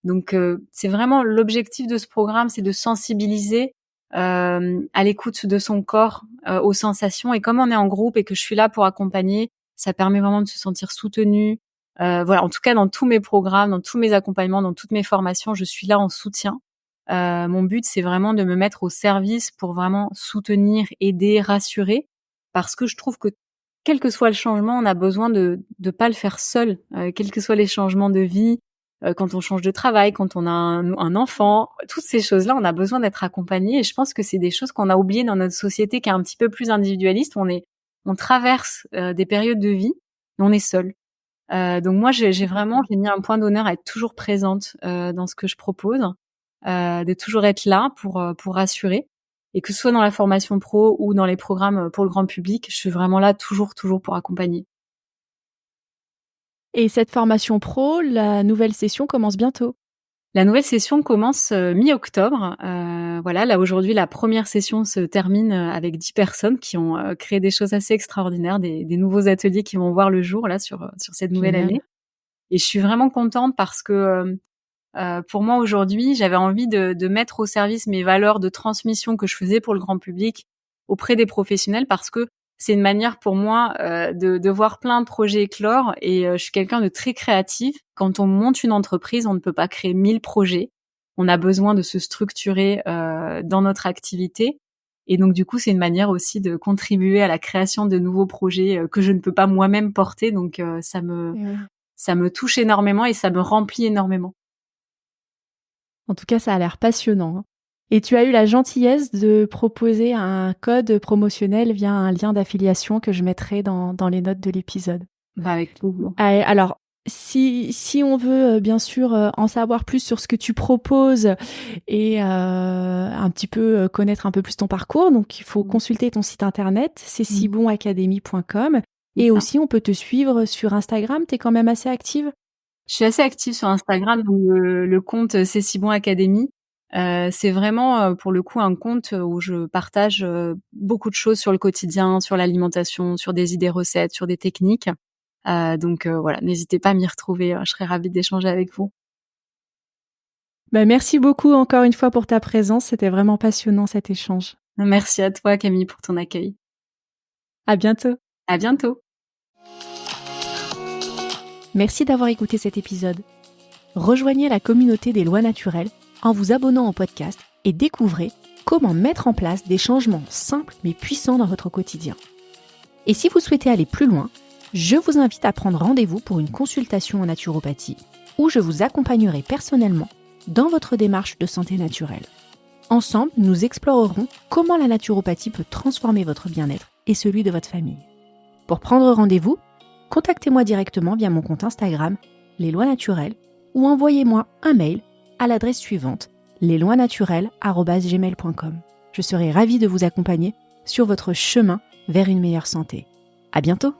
Donc, c'est vraiment l'objectif de ce programme, c'est de sensibiliser à l'écoute de son corps, aux sensations. Et comme on est en groupe et que je suis là pour accompagner, ça permet vraiment de se sentir soutenu. Voilà, en tout cas, dans tous mes programmes, dans tous mes accompagnements, dans toutes mes formations, je suis là en soutien. Mon but, c'est vraiment de me mettre au service pour vraiment soutenir, aider, rassurer. Parce que je trouve que quel que soit le changement, on a besoin de pas le faire seul. Quels que soient les changements de vie, quand on change de travail, quand on a un enfant, toutes ces choses-là, on a besoin d'être accompagné. Et je pense que c'est des choses qu'on a oubliées dans notre société qui est un petit peu plus individualiste. On traverse des périodes de vie et on est seul. Donc moi, j'ai mis un point d'honneur à être toujours présente dans ce que je propose, de toujours être là pour rassurer. Et que ce soit dans la formation pro ou dans les programmes pour le grand public, je suis vraiment là toujours pour accompagner. Et cette formation pro, la nouvelle session commence bientôt. La nouvelle session commence mi-octobre. Voilà, là aujourd'hui, la première session se termine avec 10 personnes qui ont créé des choses assez extraordinaires, des nouveaux ateliers qui vont voir le jour là sur cette nouvelle année. Et je suis vraiment contente parce que pour moi aujourd'hui, j'avais envie de mettre au service mes valeurs de transmission que je faisais pour le grand public auprès des professionnels, parce que c'est une manière pour moi de voir plein de projets éclore, et je suis quelqu'un de très créatif. Quand on monte une entreprise, on ne peut pas créer 1000 projets. On a besoin de se structurer dans notre activité. Et donc du coup, c'est une manière aussi de contribuer à la création de nouveaux projets que je ne peux pas moi-même porter. Donc ça me touche énormément et ça me remplit énormément. En tout cas, ça a l'air passionnant. Et tu as eu la gentillesse de proposer un code promotionnel via un lien d'affiliation que je mettrai dans les notes de l'épisode. Avec plaisir. Alors, si on veut bien sûr en savoir plus sur ce que tu proposes et un petit peu connaître un peu plus ton parcours, donc il faut consulter ton site internet, c'est sibonacademy.com. Et aussi, on peut te suivre sur Instagram. T'es quand même assez active? Je suis assez active sur Instagram, donc le compte C'est si bon Académie. C'est vraiment pour le coup un compte où je partage beaucoup de choses sur le quotidien, sur l'alimentation, sur des idées recettes, sur des techniques. Donc voilà, n'hésitez pas à m'y retrouver, je serais ravie d'échanger avec vous. Merci beaucoup encore une fois pour ta présence, c'était vraiment passionnant cet échange. Merci à toi Camille pour ton accueil. À bientôt. À bientôt. Merci d'avoir écouté cet épisode. Rejoignez la communauté des lois naturelles en vous abonnant au podcast et découvrez comment mettre en place des changements simples mais puissants dans votre quotidien. Et si vous souhaitez aller plus loin, je vous invite à prendre rendez-vous pour une consultation en naturopathie où je vous accompagnerai personnellement dans votre démarche de santé naturelle. Ensemble, nous explorerons comment la naturopathie peut transformer votre bien-être et celui de votre famille. Pour prendre rendez-vous, contactez-moi directement via mon compte Instagram, Les Lois Naturelles, ou envoyez-moi un mail à l'adresse suivante lesloisnaturelles@gmail.com. Je serai ravie de vous accompagner sur votre chemin vers une meilleure santé. À bientôt!